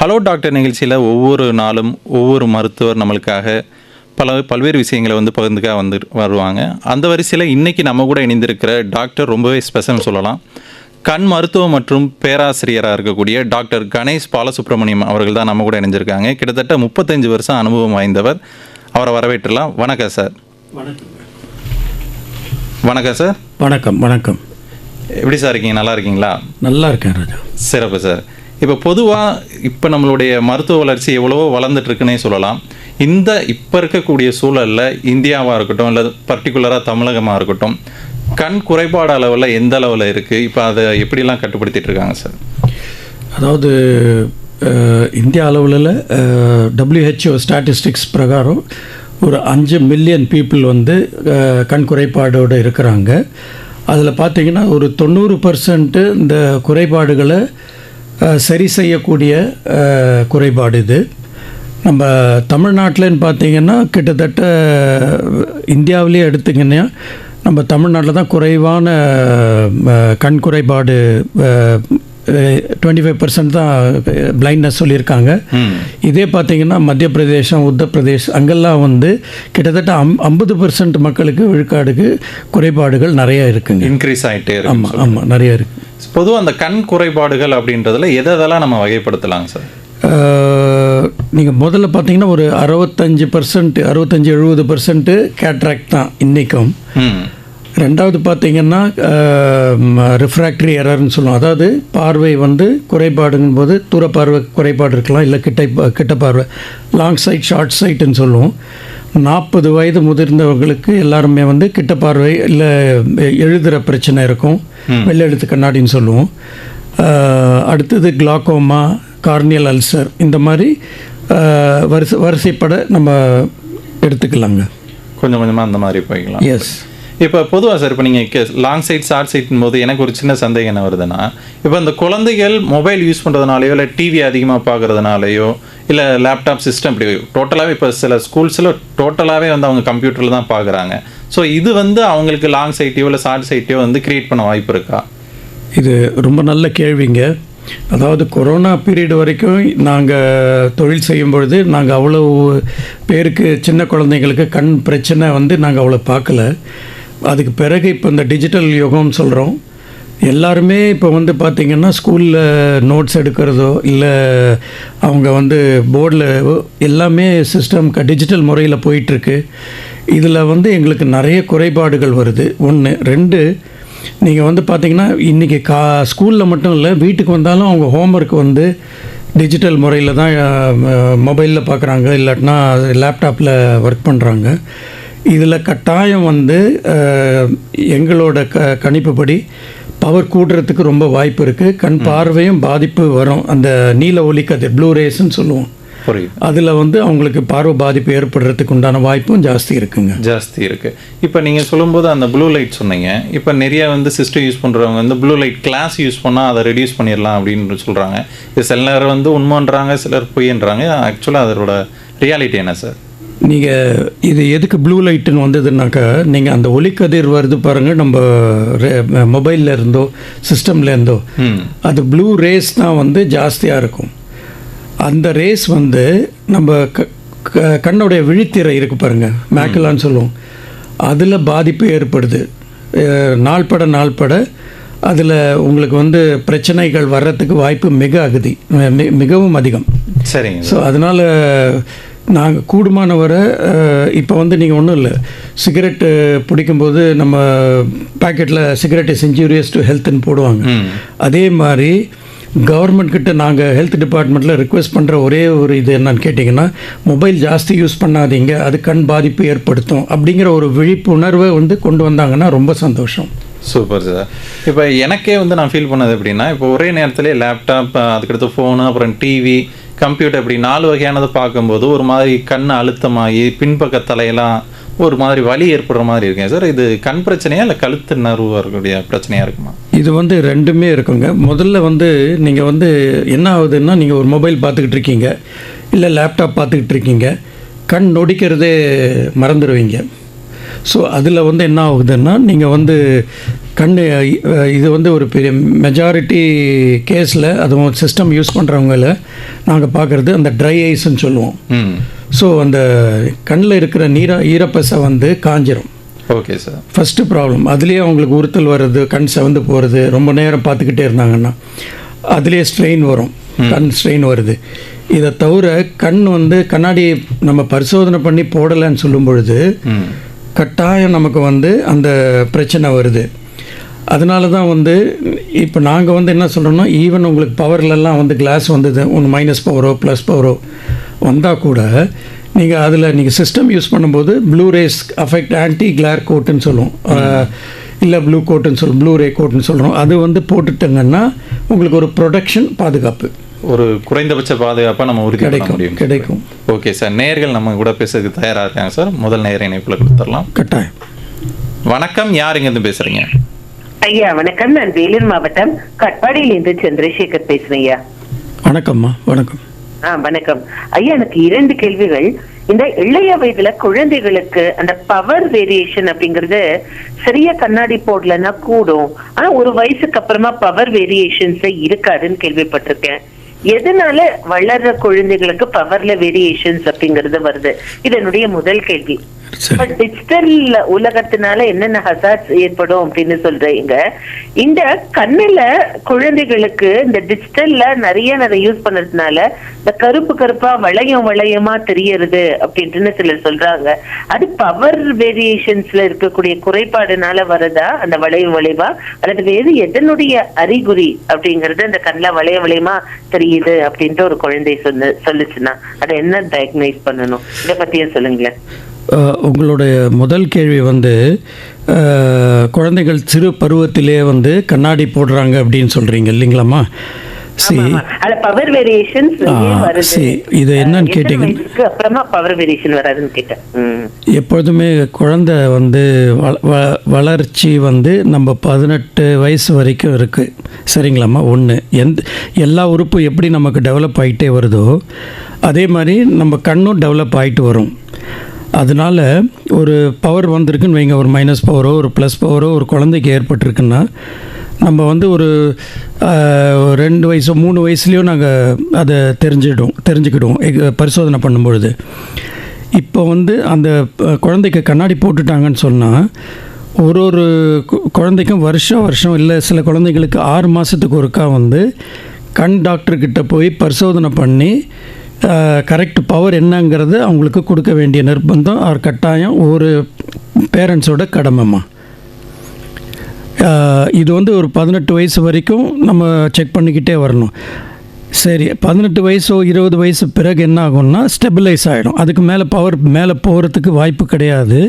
Hello doctor நிகழ்ச்சியில் ஒவ்வொரு நாளும் ஒவ்வொரு மருத்துவர் நம்மளுக்காக பல்வேறு விஷயங்களை பகிர்ந்துக்காக வருவாங்க. அந்த வரிசையில் இன்றைக்கி நம்ம கூட இணைந்திருக்கிற டாக்டர் ரொம்பவே ஸ்பெஷல்னு சொல்லலாம். கண் மருத்துவம் மற்றும் பேராசிரியராக இருக்கக்கூடிய டாக்டர் கணேஷ் பாலசுப்ரமணியம் அவர்கள் தான் நம்ம கூட இணைஞ்சிருக்காங்க. கிட்டத்தட்ட 35 வருஷம் அனுபவம் வாய்ந்தவர். அவரை வரவேற்றலாம். வணக்கம் சார். வணக்கம் சார். வணக்கம். எப்படி சார் இருக்கீங்க? நல்லா இருக்கீங்களா? நல்லா இருக்கேன் ராஜா. சிறப்பு சார். இப்போ நம்மளுடைய மருத்துவ வளர்ச்சி எவ்வளவோ வளர்ந்துட்டுருக்குன்னே சொல்லலாம். இப்போ இருக்கக்கூடிய சூழலில் இந்தியாவாக இருக்கட்டும், இல்லை பர்டிகுலராக தமிழகமாக இருக்கட்டும், கண் குறைபாடு அளவில் எந்த அளவில் இருக்குது? இப்போ அதை எப்படிலாம் கட்டுப்படுத்திட்டு இருக்காங்க சார்? அதாவது இந்தியா அளவில் WHO ஸ்டாட்டிஸ்டிக்ஸ் பிரகாரம் ஒரு 5 மில்லியன் பீப்புள் கண் குறைபாடோடு இருக்கிறாங்க. அதில் பார்த்திங்கன்னா ஒரு 90% இந்த குறைபாடுகளை சரி செய்யக்கூடிய குறைபாடு இது. நம்ம தமிழ்நாட்டில்னு பார்த்திங்கன்னா கிட்டத்தட்ட இந்தியாவிலே எடுத்திங்கன்னா நம்ம தமிழ்நாட்டில் தான் குறைவான கண் குறைபாடு 25% தான் பிளைண்ட்னஸ் சொல்லியிருக்காங்க. இதே பார்த்திங்கன்னா மத்திய பிரதேசம், உத்தரப்பிரதேஷ் அங்கெல்லாம் கிட்டத்தட்ட 50% மக்களுக்கு விழுக்காடுக்கு குறைபாடுகள் நிறையா இருக்குங்க. இன்க்ரீஸ் ஆகிட்டே இருக்கு. ஆமாம் நிறையா இருக்குது. பொதுவாக அந்த கண் குறைபாடுகள் அப்படின்றதுல எதெல்லாம் நம்ம வகைப்படுத்தலாங்க சார்? நீங்கள் முதல்ல பார்த்தீங்கன்னா ஒரு 65-70% கேட்ராக்ட் தான் இன்றைக்கும். ரெண்டாவது பார்த்தீங்கன்னா ரிஃப்ராக்டரி எரர்னு சொல்லுவோம். அதாவது பார்வை குறைபாடுங்கும் போது தூர பார்வை குறைபாடு இருக்கலாம், இல்லை கிட்ட பார்வை, லாங் சைட் ஷார்ட் சைட்டுன்னு சொல்லுவோம். 40 வயது முதிர்ந்தவர்களுக்கு எல்லாருமே கிட்ட பார்வை இல்லை எழுதுகிற பிரச்சனை இருக்கும், வெள்ளை எழுத்து கண்ணாடின்னு சொல்லுவோம். அடுத்தது கிளாக்கோமா, கார்னியல் அல்சர், இந்த மாதிரி வரிசைப்பட நம்ம எடுத்துக்கலாங்க. கொஞ்சம் கொஞ்சமாக அந்த மாதிரி போய்க்கலாம். எஸ். இப்போ பொதுவாக சார், இப்போ நீங்கள் லாங் சைட் ஷார்ட் சைட்டும் போது எனக்கு ஒரு சின்ன சந்தேகம் என்ன வருதுன்னா, இப்போ இந்த குழந்தைகள் மொபைல் யூஸ் பண்ணுறதுனாலையோ, இல்லை டிவி அதிகமாக பார்க்குறதுனாலையோ, இல்லை லேப்டாப் சிஸ்டம், இப்படி டோட்டலாகவே இப்போ சில ஸ்கூல்ஸில் டோட்டலாகவே அவங்க கம்ப்யூட்டரில் தான் பார்க்குறாங்க. ஸோ இது அவங்களுக்கு லாங் சைட்டையோ இல்லை ஷார்ட் சைட்டையோ கிரியேட் பண்ண வாய்ப்பு இருக்கா? இது ரொம்ப நல்ல கேள்விங்க. அதாவது கொரோனா பீரியட் வரைக்கும் நாங்கள் தொழில் செய்யும் பொழுது நாங்கள் அவ்வளோ பேருக்கு சின்ன குழந்தைங்களுக்கு கண் பிரச்சனை நாங்கள் அவ்வளோ பார்க்கல. அதுக்கு பிறகு இப்போ இந்த டிஜிட்டல் யுகம் சொல்கிறோம். எல்லாருமே இப்போ பார்த்திங்கன்னா ஸ்கூலில் நோட்ஸ் எடுக்கிறதோ இல்லை அவங்க போர்டில் எல்லாமே சிஸ்டம் டிஜிட்டல் முறையில் போயிட்டுருக்கு. இதில் எங்களுக்கு நிறைய குறைபாடுகள் வருது. 1. 2, நீங்கள் பார்த்திங்கன்னா இன்றைக்கி ஸ்கூலில் மட்டும் இல்லை, வீட்டுக்கு வந்தாலும் அவங்க ஹோம்ஒர்க் டிஜிட்டல் முறையில் தான் மொபைலில் பார்க்குறாங்க, இல்லாட்டினா லேப்டாப்பில் ஒர்க் பண்ணுறாங்க. இதில் கட்டாயம் எங்களோட கணிப்புப்படி பவர் கூடுறதுக்கு ரொம்ப வாய்ப்பு இருக்குது. கண் பார்வையும் பாதிப்பு வரும். அந்த நீல ஒளிக்கதிர், ப்ளூ ரேஸ்ன்னு சொல்லுவோம், அதில் அவங்களுக்கு பார்வை பாதிப்பு ஏற்படுறதுக்கு உண்டான வாய்ப்பும் ஜாஸ்தி இருக்குது. இப்போ நீங்கள் சொல்லும்போது அந்த ப்ளூ லைட் சொன்னீங்க. இப்போ நிறைய சிஸ்டம் யூஸ் பண்ணுறவங்க ப்ளூ லைட் கிளாஸ் யூஸ் பண்ணால் அதை ரெடியூஸ் பண்ணிடலாம் அப்படின்னு சொல்கிறாங்க. இது சிலர் உண்மைன்றாங்க, சிலர் பொய்ன்றாங்க. ஆக்சுவலாக அதோட ரியாலிட்டி என்ன சார்? நீங்கள் இது எதுக்கு ப்ளூ லைட்டுன்னு வந்ததுனாக்கா, நீங்கள் அந்த ஒளிக்கதிர் வருது பாருங்கள், நம்ம மொபைலில் இருந்தோ சிஸ்டமில் இருந்தோ, அது ப்ளூ ரேஸ் தான் ஜாஸ்தியாக இருக்கும். அந்த ரேஸ் நம்ம கண்ணுடைய விழித்திரை இருக்குது பாருங்கள், மேக்கலான்னு சொல்லுவோம், அதில் பாதிப்பு ஏற்படுது. நாள்பட அதில் உங்களுக்கு பிரச்சனைகள் வர்றதுக்கு வாய்ப்பு மிகவும் அதிகம். சரிங்க. ஸோ அதனால் நாங்கள் கூடுமானவரை இப்போ நீங்கள் ஒன்றும் இல்லை, சிகரெட்டு பிடிக்கும்போது நம்ம பேக்கெட்டில் சிகரெட் இஸ் இன்ஜூரியஸ் டு ஹெல்த்துன்னு போடுவாங்க. அதே மாதிரி கவர்மெண்ட் கிட்ட நாங்கள் ஹெல்த் டிபார்ட்மெண்ட்டில் ரிக்வெஸ்ட் பண்ணுற ஒரே ஒரு இது என்னன்னு கேட்டிங்கன்னா, மொபைல் ஜாஸ்தி யூஸ் பண்ணாதீங்க, அது கண் பாதிப்பு ஏற்படுத்தும் அப்படிங்கிற ஒரு விழிப்புணர்வை கொண்டு வந்தாங்கன்னா ரொம்ப சந்தோஷம். Super sir. இப்போ எனக்கே நான் ஃபீல் பண்ணது எப்படின்னா, இப்போ ஒரே நேரத்திலே லேப்டாப், அதுக்கடுத்து ஃபோனு, அப்புறம் டிவி, கம்ப்யூட்டர், இப்படி 4 வகையானதை பார்க்கும்போது ஒரு மாதிரி கண் அழுத்தமாகி பின்பக்க தலையெல்லாம் ஒரு மாதிரி வலி ஏற்படுற மாதிரி இருக்கேன் சார். இது கண் பிரச்சனையா இல்லை கழுத்து நர்வு வரக்கூடிய பிரச்சனையாக இருக்குமா? இது ரெண்டுமே இருக்குங்க. முதல்ல நீங்கள் என்ன ஆகுதுன்னா, நீங்கள் ஒரு மொபைல் பார்த்துக்கிட்டு இருக்கீங்க, இல்லை லேப்டாப் பார்த்துக்கிட்டு இருக்கீங்க, கண் நொடிக்கிறதே மறந்துடுவீங்க. ஸோ அதில் வந்து என்ன ஆகுதுன்னா நீங்கள் வந்து இது வந்து ஒரு பெரிய மெஜாரிட்டி கேஸில் அதுவும் சிஸ்டம் யூஸ் பண்ணுறவங்கள நாங்கள் பார்க்குறது அந்த ட்ரை ஐஸ்ன்னு சொல்லுவோம். ஸோ அந்த கண்ணில் இருக்கிற ஈரப்பசை வந்து காஞ்சிரும். Okay sir. ஃபஸ்ட்டு ப்ராப்ளம் அதுலேயே அவங்களுக்கு உறுத்தல் வர்றது, கண் செவந்து போகிறது, ரொம்ப நேரம் பார்த்துக்கிட்டே இருந்தாங்கன்னா அதுலேயே ஸ்ட்ரெயின் வரும், கண் ஸ்ட்ரெயின் வருது. இதை தவிர கண் வந்து கண்ணாடி நம்ம பரிசோதனை பண்ணி போடலைன்னு சொல்லும் பொழுது கட்டாயம் நமக்கு வந்து அந்த பிரச்சனை வருது. அதனால தான் வந்து இப்போ நாங்கள் வந்து என்ன சொல்கிறோம்னா, ஈவன் உங்களுக்கு பவர்லெல்லாம் வந்து கிளாஸ் வந்தது ஒன்று மைனஸ் பவரோ ப்ளஸ் பவரோ வந்தால் கூட நீங்கள் அதில் சிஸ்டம் யூஸ் பண்ணும்போது blue rays affect anti glare கோட்டுன்னு சொல்லுவோம், இல்லை ப்ளூ கோட்டுன்னு சொல்லுவோம், ப்ளூ ரே கோட்டுன்னு சொல்கிறோம். அது வந்து போட்டுட்டங்கன்னா உங்களுக்கு ஒரு ப்ரொடெக்ஷன், பாதுகாப்பு, ஒரு குறைந்தபட்ச பாதுகாப்பாக நம்ம உறுதி கிடைக்கும். Okay sir. நேயர்கள் நம்ம கூட பேசுறதுக்கு தயாராக இருக்காங்க சார். முதல் நேர இணைப்பில் கொடுத்துடலாம். கட்டாயம். வணக்கம், யார் இங்கேருந்து பேசுகிறீங்க? ஐயா வணக்கம், நான் வேலூர் மாவட்டம் கட்பாடியிலிருந்து சந்திரசேகர் பேசுறேன் ஐயா. வணக்கம்மா. வணக்கம். வணக்கம் ஐயா. எனக்கு 2 கேள்விகள். இந்த இளைய வயதுல குழந்தைகளுக்கு அந்த பவர் வேரியேஷன் அப்படிங்கறது சரியா கண்ணாடி போடலன்னா கூடும், ஆனா ஒரு வயசுக்கு அப்புறமா பவர் வேரியேஷன்ஸ் இருக்காதுன்னு கேள்விப்பட்டிருக்கேன். எதனால வளர்ற குழந்தைகளுக்கு பவர்ல வேரியேஷன்ஸ் அப்படிங்கறது வருது? இது என்னுடைய முதல் கேள்வி. டிஜிட்டல் உலகத்தினால என்னென்ன ஹசார்ட்ஸ் ஏற்படும் அப்படின்னு சொல்றீங்க. இந்த கண்ணுல குழந்தைகளுக்கு இந்த டிஜிட்டல்ல நிறைய யூஸ் பண்றதுனால இந்த கருப்பா வளையமா தெரியறது அப்படின்ட்டு சிலர் சொல்றாங்க. அது பவர் வேரியேஷன்ஸ்ல இருக்கக்கூடிய குறைபாடுனால வரதா அந்த வளைவா, அல்லது வேறு எதனுடைய அறிகுறி அப்படிங்கறது அந்த கண்ணுல வளையமா தெரியுது அப்படின்ட்டு ஒரு குழந்தை சொல்லுச்சுன்னா அதை என்ன டயக்னைஸ் பண்ணணும்? இதை பத்தியும் சொல்லுங்களேன். உங்களுடைய முதல் கேள்வி வந்து குழந்தைகள் சிறு பருவத்திலே வந்து கண்ணாடி போடுறாங்க அப்படின்னு சொல்கிறீங்க இல்லைங்களாம்மா? பவர் வேரியேஷன்ஸ் இது என்னன்னு கேட்டீங்க. அப்புறமா பவர் வேரியேஷன் வராதுன்னு கேட்டேன். எப்பொழுதுமே குழந்தை வந்து வளர்ச்சி வந்து நம்ம 18 வயசு வரைக்கும் இருக்குது சரிங்களாம்மா. எல்லா உறுப்பும் எப்படி நமக்கு டெவலப் ஆகிட்டே வருதோ அதே மாதிரி நம்ம கண்ணும் டெவலப் ஆகிட்டு வரும். அதனால் ஒரு பவர் வந்திருக்குன்னு வைங்க, ஒரு மைனஸ் பவரோ ஒரு ப்ளஸ் பவரோ ஒரு குழந்தைக்கு ஏற்பட்டிருக்குன்னா நம்ம வந்து ஒரு 2 வயசோ 3 வயசுலேயோ நாங்கள் அதை தெரிஞ்சுக்கிடுவோம் பரிசோதனை பண்ணும்பொழுது. இப்போ வந்து அந்த குழந்தைக்கு கண்ணாடி போட்டுட்டாங்கன்னு சொன்னால் ஒரு குழந்தைக்கும் வருஷம் இல்லை சில குழந்தைங்களுக்கு 6 மாதத்துக்கு ஒருக்கா வந்து கண் டாக்டர்கிட்ட போய் பரிசோதனை பண்ணி கரெக்ட் பவர் என்னங்கிறது அவங்களுக்கு கொடுக்க வேண்டிய நிர்பந்தம் அவர் கட்டாயம் ஒரு பேரண்ட்ஸோட கடமைம்மா. இது வந்து ஒரு 18 வயசு வரைக்கும் நம்ம செக் பண்ணிக்கிட்டே வரணும். சரி, 18 வயசோ 20 வயசு பிறகு என்ன ஆகும்னா ஸ்டெபிலைஸ் ஆகிடும். அதுக்கு மேலே போகிறதுக்கு வாய்ப்பு கிடையாது.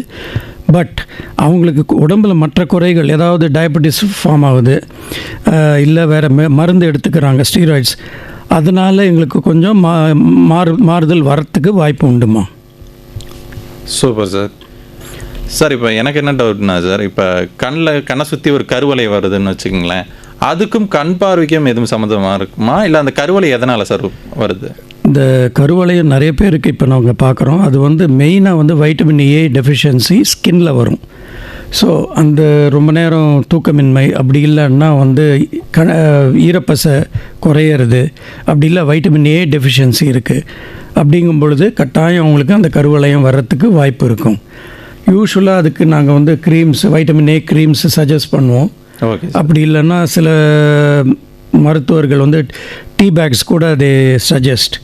பட் அவங்களுக்கு உடம்பில் மற்ற குறைகள், ஏதாவது டயபெட்டிஸ் ஃபார்ம் ஆகுது, இல்லை வேறு மருந்து எடுத்துக்கிறாங்க ஸ்டீராய்ட்ஸ், அதனால் எங்களுக்கு கொஞ்சம் மாறுதல் வரத்துக்கு வாய்ப்பு உண்டுமா. Super sir. சார் இப்போ எனக்கு என்ன டவுட்னா சார், இப்போ கண்ணை சுற்றி ஒரு கருவலை வருதுன்னு வச்சுக்கோங்களேன், அதுக்கும் கண் பார்வைக்கும் எதுவும் சம்மந்தமாக இருக்குமா, இல்லை அந்த கருவலை எதனால் சார் வருது? இந்த கருவலையும் நிறைய பேருக்கு இப்போ நாங்கள் பார்க்குறோம். அது வந்து மெயினாக வந்து வைட்டமின் ஏ டெஃபிஷியன்சி ஸ்கின்னில் வரும். ஸோ அந்த ரொம்ப நேரம் தூக்கமின்மை, அப்படி இல்லைன்னா வந்து ஈரப்பசை குறையிறது, அப்படி இல்லை வைட்டமின் ஏ டெஃபிஷியன்சி இருக்குது அப்படிங்கும் பொழுது கட்டாயம் அவங்களுக்கு அந்த கருவளையம் வர்றதுக்கு வாய்ப்பு இருக்கும். யூஸ்வலாக அதுக்கு நாங்கள் வந்து வைட்டமின் ஏ க்ரீம்ஸ் சஜஸ்ட் பண்ணுவோம். அப்படி இல்லைன்னா சில மருத்துவர்கள் வந்து டீ பேக்ஸ் கூட அதை சஜஸ்ட்.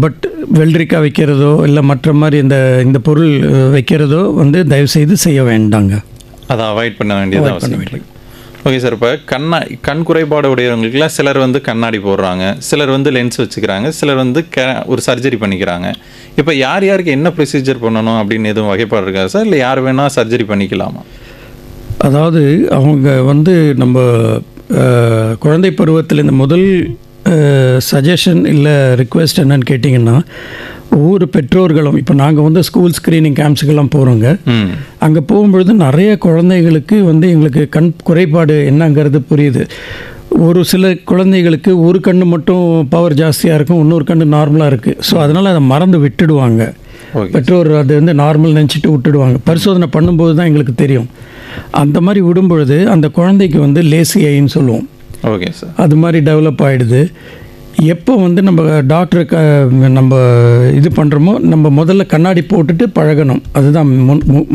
பட் வெள்ளரிக்காய் வைக்கிறதோ இல்லை மற்ற மாதிரி இந்த பொருள் வைக்கிறதோ வந்து தயவுசெய்து செய்ய வேண்டாங்க. அதை அவாய்ட் பண்ண வேண்டியது. Okay sir. இப்போ கண் குறைபாடு உடையவங்களுக்குலாம் சிலர் வந்து கண்ணாடி போடுறாங்க, சிலர் வந்து லென்ஸ் வச்சுக்கிறாங்க, சிலர் வந்து ஒரு சர்ஜரி பண்ணிக்கிறாங்க. இப்போ யாருக்கு என்ன ப்ரொசீஜர் பண்ணணும் அப்படின்னு எதுவும் வகைப்பாடு இருக்கா சார், இல்லை யார் வேணால் சர்ஜரி பண்ணிக்கலாமா? அதாவது அவங்க வந்து நம்ம குழந்தை பருவத்தில் இந்த முதல் சஜஷன் இல்லை ரிக்வெஸ்ட் என்னன்னு கேட்டிங்கன்னா, ஒவ்வொரு பெற்றோர்களும் இப்போ நாங்கள் வந்து ஸ்கூல் ஸ்க்ரீனிங் கேம்ப்ஸுக்கெல்லாம் போகிறோங்க. அங்கே போகும்பொழுது நிறைய குழந்தைகளுக்கு வந்து எங்களுக்கு கண் குறைபாடு என்னங்கிறது புரியுது. ஒரு சில குழந்தைகளுக்கு ஒரு கண்ணு மட்டும் பவர் ஜாஸ்தியாக இருக்கும், இன்னொரு கண்ணு நார்மலாக இருக்குது. ஸோ அதனால் அதை மறந்து விட்டுடுவாங்க. Okay. பெற்றோர் அது வந்து நார்மல் நினச்சிட்டு விட்டுடுவாங்க. பரிசோதனை பண்ணும்போது தான் எங்களுக்கு தெரியும். அந்த மாதிரி விடும்பொழுது அந்த குழந்தைக்கு வந்து லேசி ஐன்னு சொல்லுவோம். Okay sir. அது மாதிரி டெவலப் ஆகிடுது. எப்போ வந்து நம்ம டாக்டருக்கு நம்ம இது பண்ணுறோமோ நம்ம முதல்ல கண்ணாடி போட்டுட்டு பழகணும். அதுதான்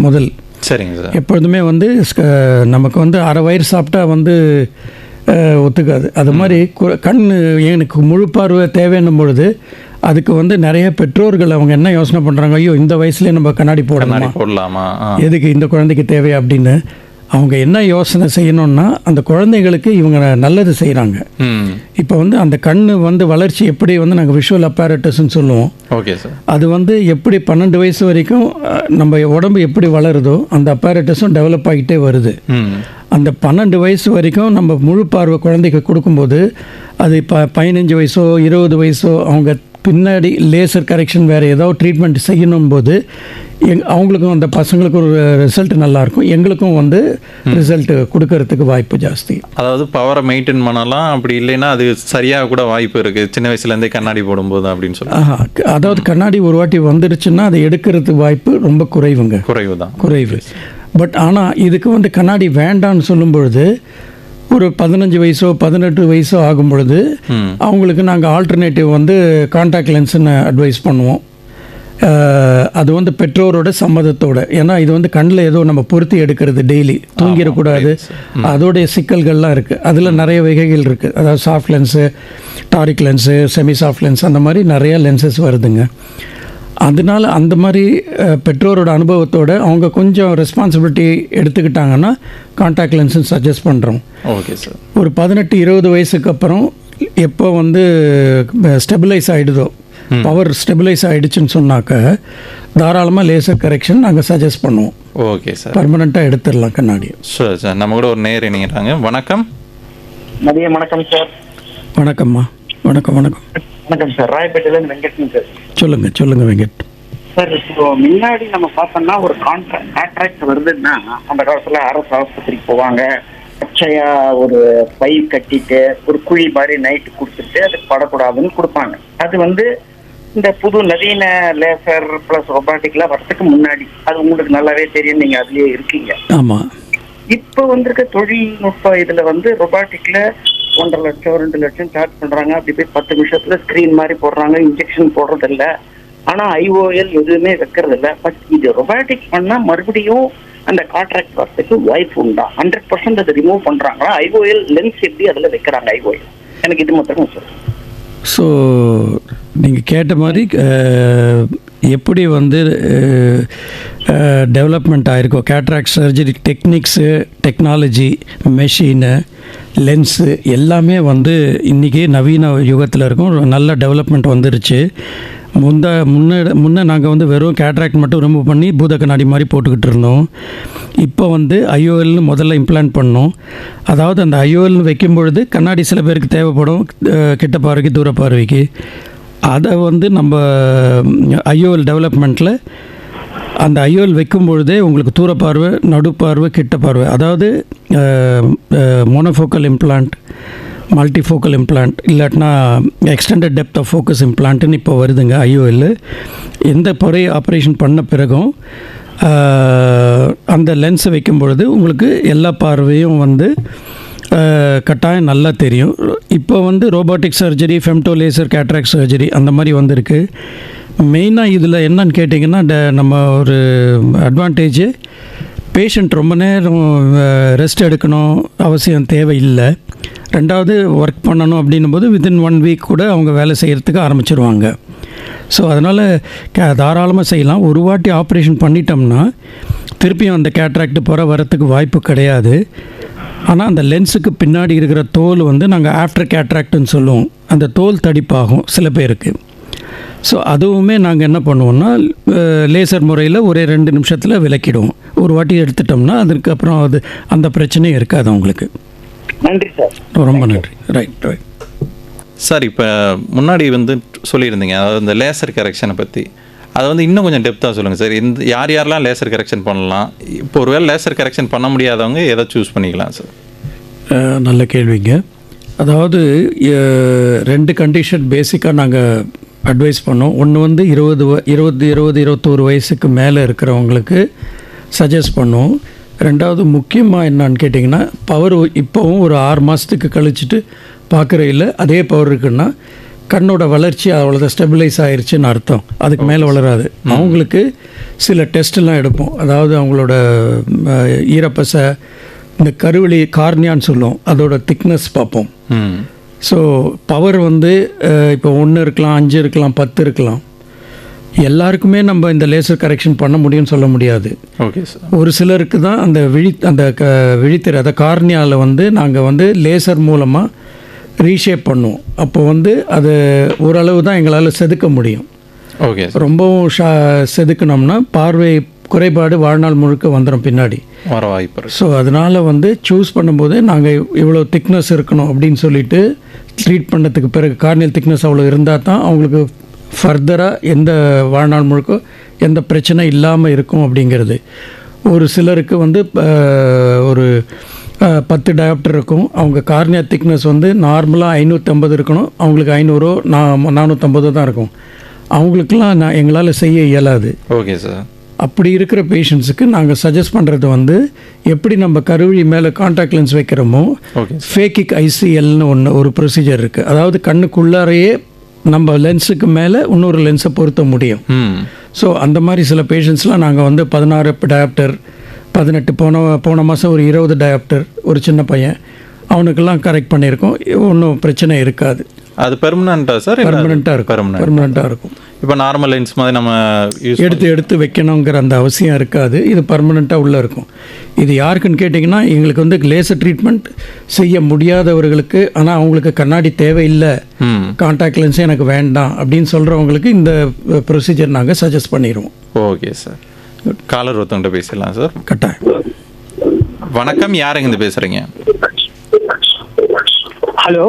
முதல். சரிங்க சார். எப்பொழுதுமே வந்து நமக்கு வந்து அரை வயிறு சாப்பிட்டா வந்து ஒத்துக்காது. அது மாதிரி கண் எனக்கு முழு பார்வை தேவைன்னும் பொழுது அதுக்கு வந்து நிறைய பெற்றோர்கள் அவங்க என்ன யோசனை பண்ணுறாங்க, ஐயோ இந்த வயசுலேயே நம்ம கண்ணாடி போடலாமா, எதுக்கு இந்த குழந்தைக்கு தேவை அப்படின்னு அவங்க என்ன யோசனை செய்யணும்னா அந்த குழந்தைகளுக்கு இவங்க நல்லது செய்கிறாங்க. இப்போ வந்து அந்த கண் வந்து வளர்ச்சி எப்படி வந்து நாங்கள் விஷுவல் அப்பாரட்டஸ்ன்னு சொல்லுவோம். Okay sir. அது வந்து எப்படி 12 வயசு வரைக்கும் நம்ம உடம்பு எப்படி வளருதோ அந்த அப்பாரட்டஸும் டெவலப் ஆகிட்டே வருது. அந்த 12 வயசு வரைக்கும் நம்ம முழு பார்வை குழந்தைக்கு கொடுக்கும்போது அது இப்போ 15 வயசோ 20 வயசோ அவங்க பின்னாடி லேசர் கரெக்ஷன் வேறு ஏதோ ட்ரீட்மெண்ட் செய்யணும் போது அவங்களுக்கும் அந்த பசங்களுக்கும் ஒரு ரிசல்ட் நல்லாயிருக்கும், எங்களுக்கும் வந்து ரிசல்ட் கொடுக்கறதுக்கு வாய்ப்பு ஜாஸ்தி. அதாவது பவரை மெயின்டைன் பண்ணலாம், அப்படி இல்லைன்னா அது சரியாக கூட வாய்ப்பு இருக்குது சின்ன வயசுலேருந்தே கண்ணாடி போடும்போது அப்படின்னு சொல்லி. அதாவது கண்ணாடி ஒரு வாட்டி வந்துருச்சுன்னா அதை எடுக்கிறதுக்கு வாய்ப்பு ரொம்ப குறைவு குறைவு. பட் ஆனால் இதுக்கு வந்து கண்ணாடி வேண்டான்னு சொல்லும் பொழுது ஒரு 15 வயசோ 18 வயசோ ஆகும் பொழுது அவங்களுக்கு நாங்கள் ஆல்டர்னேட்டிவ் வந்து கான்டாக்ட் லென்ஸ்ன்னு அட்வைஸ் பண்ணுவோம். அது வந்து பெற்றோரோட சம்மதத்தோடு. ஏன்னா இது வந்து கண்ணில் ஏதோ நம்ம பொருத்தி எடுக்கிறது டெய்லி தூங்கிடக்கூடாது. அதோடைய சிக்கல்கள்லாம் இருக்குது. அதில் நிறைய வகைகள் இருக்குது. அதாவது soft lens, Tariq lens, semi soft lens, அந்த மாதிரி நிறையா லென்சஸ் வருதுங்க. அதனால அந்த மாதிரி பெற்றோரோட அனுபவத்தோடு அவங்க கொஞ்சம் ரெஸ்பான்சிபிலிட்டி எடுத்துக்கிட்டாங்கன்னா கான்டாக்ட் லென்ஸுன்னு சஜஸ்ட் பண்ணுறோம். Okay sir. ஒரு 18-20 வயசுக்கு அப்புறம் எப்போ வந்து ஸ்டெபிலைஸ் ஆகிடுதோ, பவர் ஸ்டெபிலைஸ் ஆகிடுச்சுன்னு சொன்னாக்க தாராளமாக லேசர் கரெக்ஷன் நாங்கள் சஜஸ்ட் பண்ணுவோம். Okay sir. பர்மனெண்ட்டாக எடுத்துடலாம் கண்ணாடி. சார் சார் நம்ம கூட ஒரு நேர் இணைகிறாங்க. வணக்கம். மதியம் வணக்கம் சார். வணக்கம்மா. வணக்கம் வணக்கம் வணக்கம் சார். ராயப்பேட்டையிலேருந்து வெங்கட்னு சார். சொல்லுங்கள் வெங்கட் சார், இப்போ முன்னாடி நம்ம பார்த்தோம்னா ஒரு கான்ட்ராக்ட் வருதுன்னா அந்த காலத்தில் அரசு ஆஸ்பத்திரிக்கு போவாங்க, பச்சையா ஒரு பை கட்டிட்டு ஒரு குழி மாதிரி நைட்டு கொடுத்துட்டு அது படக்கூடாதுன்னு கொடுப்பாங்க. அது வந்து இந்த புது நவீன லேசர் பிளஸ் ரொபாட்டிக்லாம் வரத்துக்கு முன்னாடி அது உங்களுக்கு நல்லாவே தெரியும், நீங்கள் அதுலேயே இருக்கீங்க. ஆமாம். இப்போ வந்திருக்க தொழில்நுட்ப இதில் வந்து ரொபாட்டிக்ல 1.5 லட்சம் 2 லட்சம் சார்ஜ் பண்றாங்க. அப்படி போய் 10 நிமிஷத்துல ஸ்கிரீன் மாதிரி போடுறாங்க, இன்ஜெக்ஷன் போடுறது இல்ல. ஆனா ஐஓஎல் எதுவுமே வைக்கிறது இல்ல. பட் இது ரொபாட்டிக் பண்ணா மறுபடியும் அந்த கான்ட்ராக்ட் வரத்துக்கு வாய்ப்பு உண்டா? 100% அதை ரிமூவ் பண்றாங்களா? ஐஓஎல் லென்ஸ் எப்படி அதுல வைக்கிறாங்க ஐஓஎல்? எனக்கு இது மட்டும் சார். ஸோ நீங்கள் கேட்ட மாதிரி எப்படி வந்து டெவலப்மெண்ட் ஆகிருக்கோ cataract surgery techniques, technology, machine, lens எல்லாமே வந்து இன்றைக்கி நவீன யுகத்தில் இருக்கும். நல்ல டெவலப்மெண்ட் வந்துருச்சு. முன்னே நாங்கள் வந்து வெறும் கேட்ராக்ட் மட்டும் ரிமூவ் பண்ணி பூத கண்ணாடி மாதிரி போட்டுக்கிட்டு இருந்தோம். இப்போ வந்து ஐஓஎல்னு முதல்ல இம்ப்ளான்ட் பண்ணோம். அதாவது அந்த ஐஓஎல்னு வைக்கும் பொழுது கண்ணாடி சில பேருக்கு தேவைப்படும், கிட்ட பார்வைக்கு தூர பார்வைக்கு. அதை வந்து நம்ம ஐஓஎல் டெவலப்மெண்ட்டில் அந்த ஐஓஎல் வைக்கும் பொழுதே உங்களுக்கு தூர பார்வை, நடுப்பார்வை, கிட்ட பார்வை, அதாவது மோனோஃபோக்கல் இம்ப்ளான்ட், மல்டிஃபோக்கல் இம்ப்ளான்ட், இல்லாட்டினா எக்ஸ்டெண்டட் டெப்த் ஆஃப் ஃபோக்கஸ் இம்ப்ளான்ட்டுன்னு இப்போ வருதுங்க ஐஓஎல். எந்த பொறை ஆப்ரேஷன் பண்ண பிறகும் அந்த லென்ஸை வைக்கும் பொழுது உங்களுக்கு எல்லா பார்வையும் வந்து கட்டாயம் நல்லா தெரியும். இப்போ வந்து robotic surgery, femto laser cataract surgery அந்த மாதிரி வந்திருக்கு. மெயினாக இதில் என்னன்னு கேட்டிங்கன்னா நம்ம ஒரு அட்வான்டேஜ், பேஷண்ட் ரொம்ப நேரம் ரெஸ்ட் எடுக்கணும் அவசியம் தேவையில்லை. ரெண்டாவது ஒர்க் பண்ணணும் அப்படின்னும் போது வித்தின் 1 வீக் கூட அவங்க வேலை செய்கிறதுக்கு ஆரம்பிச்சிருவாங்க. ஸோ அதனால் தாராளமாக செய்யலாம். ஒரு வாட்டி ஆப்ரேஷன் பண்ணிட்டோம்னா திருப்பியும் அந்த கேட்ராக்ட் வரத்துக்கு வாய்ப்பு கிடையாது. ஆனால் அந்த லென்ஸுக்கு பின்னாடி இருக்கிற தோல் வந்து நாங்கள் ஆஃப்டர் கேட்ராக்ட்னு சொல்லுவோம். அந்த தோல் தடிப்பாகும் சில பேருக்கு. ஸோ அதுவுமே நாங்கள் என்ன பண்ணுவோம்னா லேசர் முறையில் ஒரே 2 நிமிஷத்தில் விளக்கிடுவோம். ஒரு வாட்டி எடுத்துட்டோம்னா அதுக்கப்புறம் அந்த பிரச்சனையும் இருக்காது அவங்களுக்கு. நன்றி சார். ரொம்ப நன்றி. ரைட். சார், இப்போ முன்னாடி வந்து சொல்லியிருந்தீங்க, அதாவது இந்த லேசர் கரெக்ஷனை பற்றி. அதை வந்து இன்னும் கொஞ்சம் டெப்த்தாக சொல்லுங்கள் சார். யாரெல்லாம் லேசர் கரெக்ஷன் பண்ணலாம்? இப்போ ஒருவேளை லேசர் கரெக்ஷன் பண்ண முடியாதவங்க எதை சூஸ் பண்ணிக்கலாம் சார்? நல்ல கேள்விங்க. அதாவது 2 கண்டிஷன் பேசிக்காக நாங்கள் அட்வைஸ் பண்ணோம். ஒன்று வந்து 21 வயசுக்கு மேலே இருக்கிறவங்களுக்கு சஜஸ்ட் பண்ணோம். ரெண்டாவது முக்கியமாக என்னான்னு கேட்டிங்கன்னா, பவர் இப்போவும் ஒரு 6 மாதத்துக்கு கழிச்சிட்டு பார்க்குறையில் அதே பவர் இருக்குன்னா கண்ணோட வளர்ச்சி அவ்வளோதான் ஸ்டெபிலைஸ் ஆயிடுச்சுன்னு அர்த்தம். அதுக்கு மேலே வளராது. அவங்களுக்கு சில டெஸ்ட்டெல்லாம் எடுப்போம். அதாவது அவங்களோட ஈரப்பசை, இந்த கருவெளி கார்னியான்னு சொல்லுவோம், அதோட திக்னஸ் பார்ப்போம். ஸோ பவர் வந்து இப்போ 1 இருக்கலாம், 5 இருக்கலாம், 10 இருக்கலாம். எல்லாருக்குமே நம்ம இந்த லேசர் கரெக்ஷன் பண்ண முடியும்னு சொல்ல முடியாது. Okay sir. ஒரு சிலருக்கு தான் அந்த விழித்திரை, அதை கார்னியாவில் வந்து நாங்கள் வந்து லேசர் மூலமாக ரீஷேப் பண்ணுவோம். அப்போ வந்து அது ஓரளவு தான் எங்களால் செதுக்க முடியும். ஓகே. ரொம்பவும் செதுக்கினோம்னா பார்வை குறைபாடு வாழ்நாள் முழுக்க வந்துடும் பின்னாடி வர வாய்ப்பு. ஸோ அதனால் வந்து சூஸ் பண்ணும்போது நாங்கள் இவ்வளோ திக்னஸ் இருக்கணும் அப்படின்னு சொல்லிட்டு ட்ரீட் பண்ணதுக்கு பிறகு கார்னியல் திக்னஸ் அவ்வளோ இருந்தால் தான் அவங்களுக்கு ஃபர்தராக எந்த வாழ்நாள் முழுக்க எந்த பிரச்சனை இல்லாமல் இருக்கும் அப்படிங்கிறது. ஒரு சிலருக்கு வந்து ஒரு 10 டயாப்டர் இருக்கும். அவங்க கார்னியா திக்னஸ் வந்து நார்மலாக 550 இருக்கணும், அவங்களுக்கு 500 450 தான் இருக்கும். அவங்களுக்கெல்லாம் எங்களால் செய்ய இயலாது. Okay sir. அப்படி இருக்கிற பேஷண்ட்ஸுக்கு நாங்கள் சஜஸ்ட் பண்ணுறது வந்து எப்படி நம்ம கருவிழி மேலே கான்டாக்ட் லென்ஸ் வைக்கிறோமோ, ஃபேக்கிக் ஐசிஎல்னு ஒரு ப்ரொசீஜர் இருக்குது. அதாவது கண்ணுக்குள்ளாரையே நம்ம லென்ஸுக்கு மேலே இன்னொரு லென்ஸை பொருத்த முடியும். ஸோ அந்த மாதிரி சில பேஷண்ட்ஸ்லாம் நாங்கள் வந்து 16 டயாப்டர், 18 போன மாதம் ஒரு 20 டயாப்டர் ஒரு சின்ன பையன், அவனுக்கெல்லாம் கரெக்ட் பண்ணியிருக்கோம். ஒன்றும் பிரச்சனை இருக்காது. அது பெர்மனண்ட்டா சார்? பெர்மனண்ட்டாக இருக்கும். பெர்மனண்ட்டாக இருக்கும். இப்போ நார்மல் லென்ஸ் மாதிரி நம்ம எடுத்து வைக்கணுங்கிற அந்த அவசியம் இருக்காது. இது பர்மனெண்ட்டாக உள்ளே இருக்கும். இது யாருக்குன்னு கேட்டிங்கன்னா, எங்களுக்கு வந்து லேசர் ட்ரீட்மெண்ட் செய்ய முடியாதவர்களுக்கு, ஆனால் அவங்களுக்கு கண்ணாடி தேவையில்லை, கான்டாக்ட் லென்ஸே எனக்கு வேண்டாம் அப்படின்னு சொல்கிறவங்களுக்கு இந்த ப்ரொசீஜர் நாங்கள் சஜஸ்ட் பண்ணிடுவோம். Okay sir. காலர் ஒருத்தவங்கிட்ட பேசிடலாம் சார். கட்டாயம். வணக்கம், யாருங்க இருந்து பேசுகிறீங்க? ஹலோ,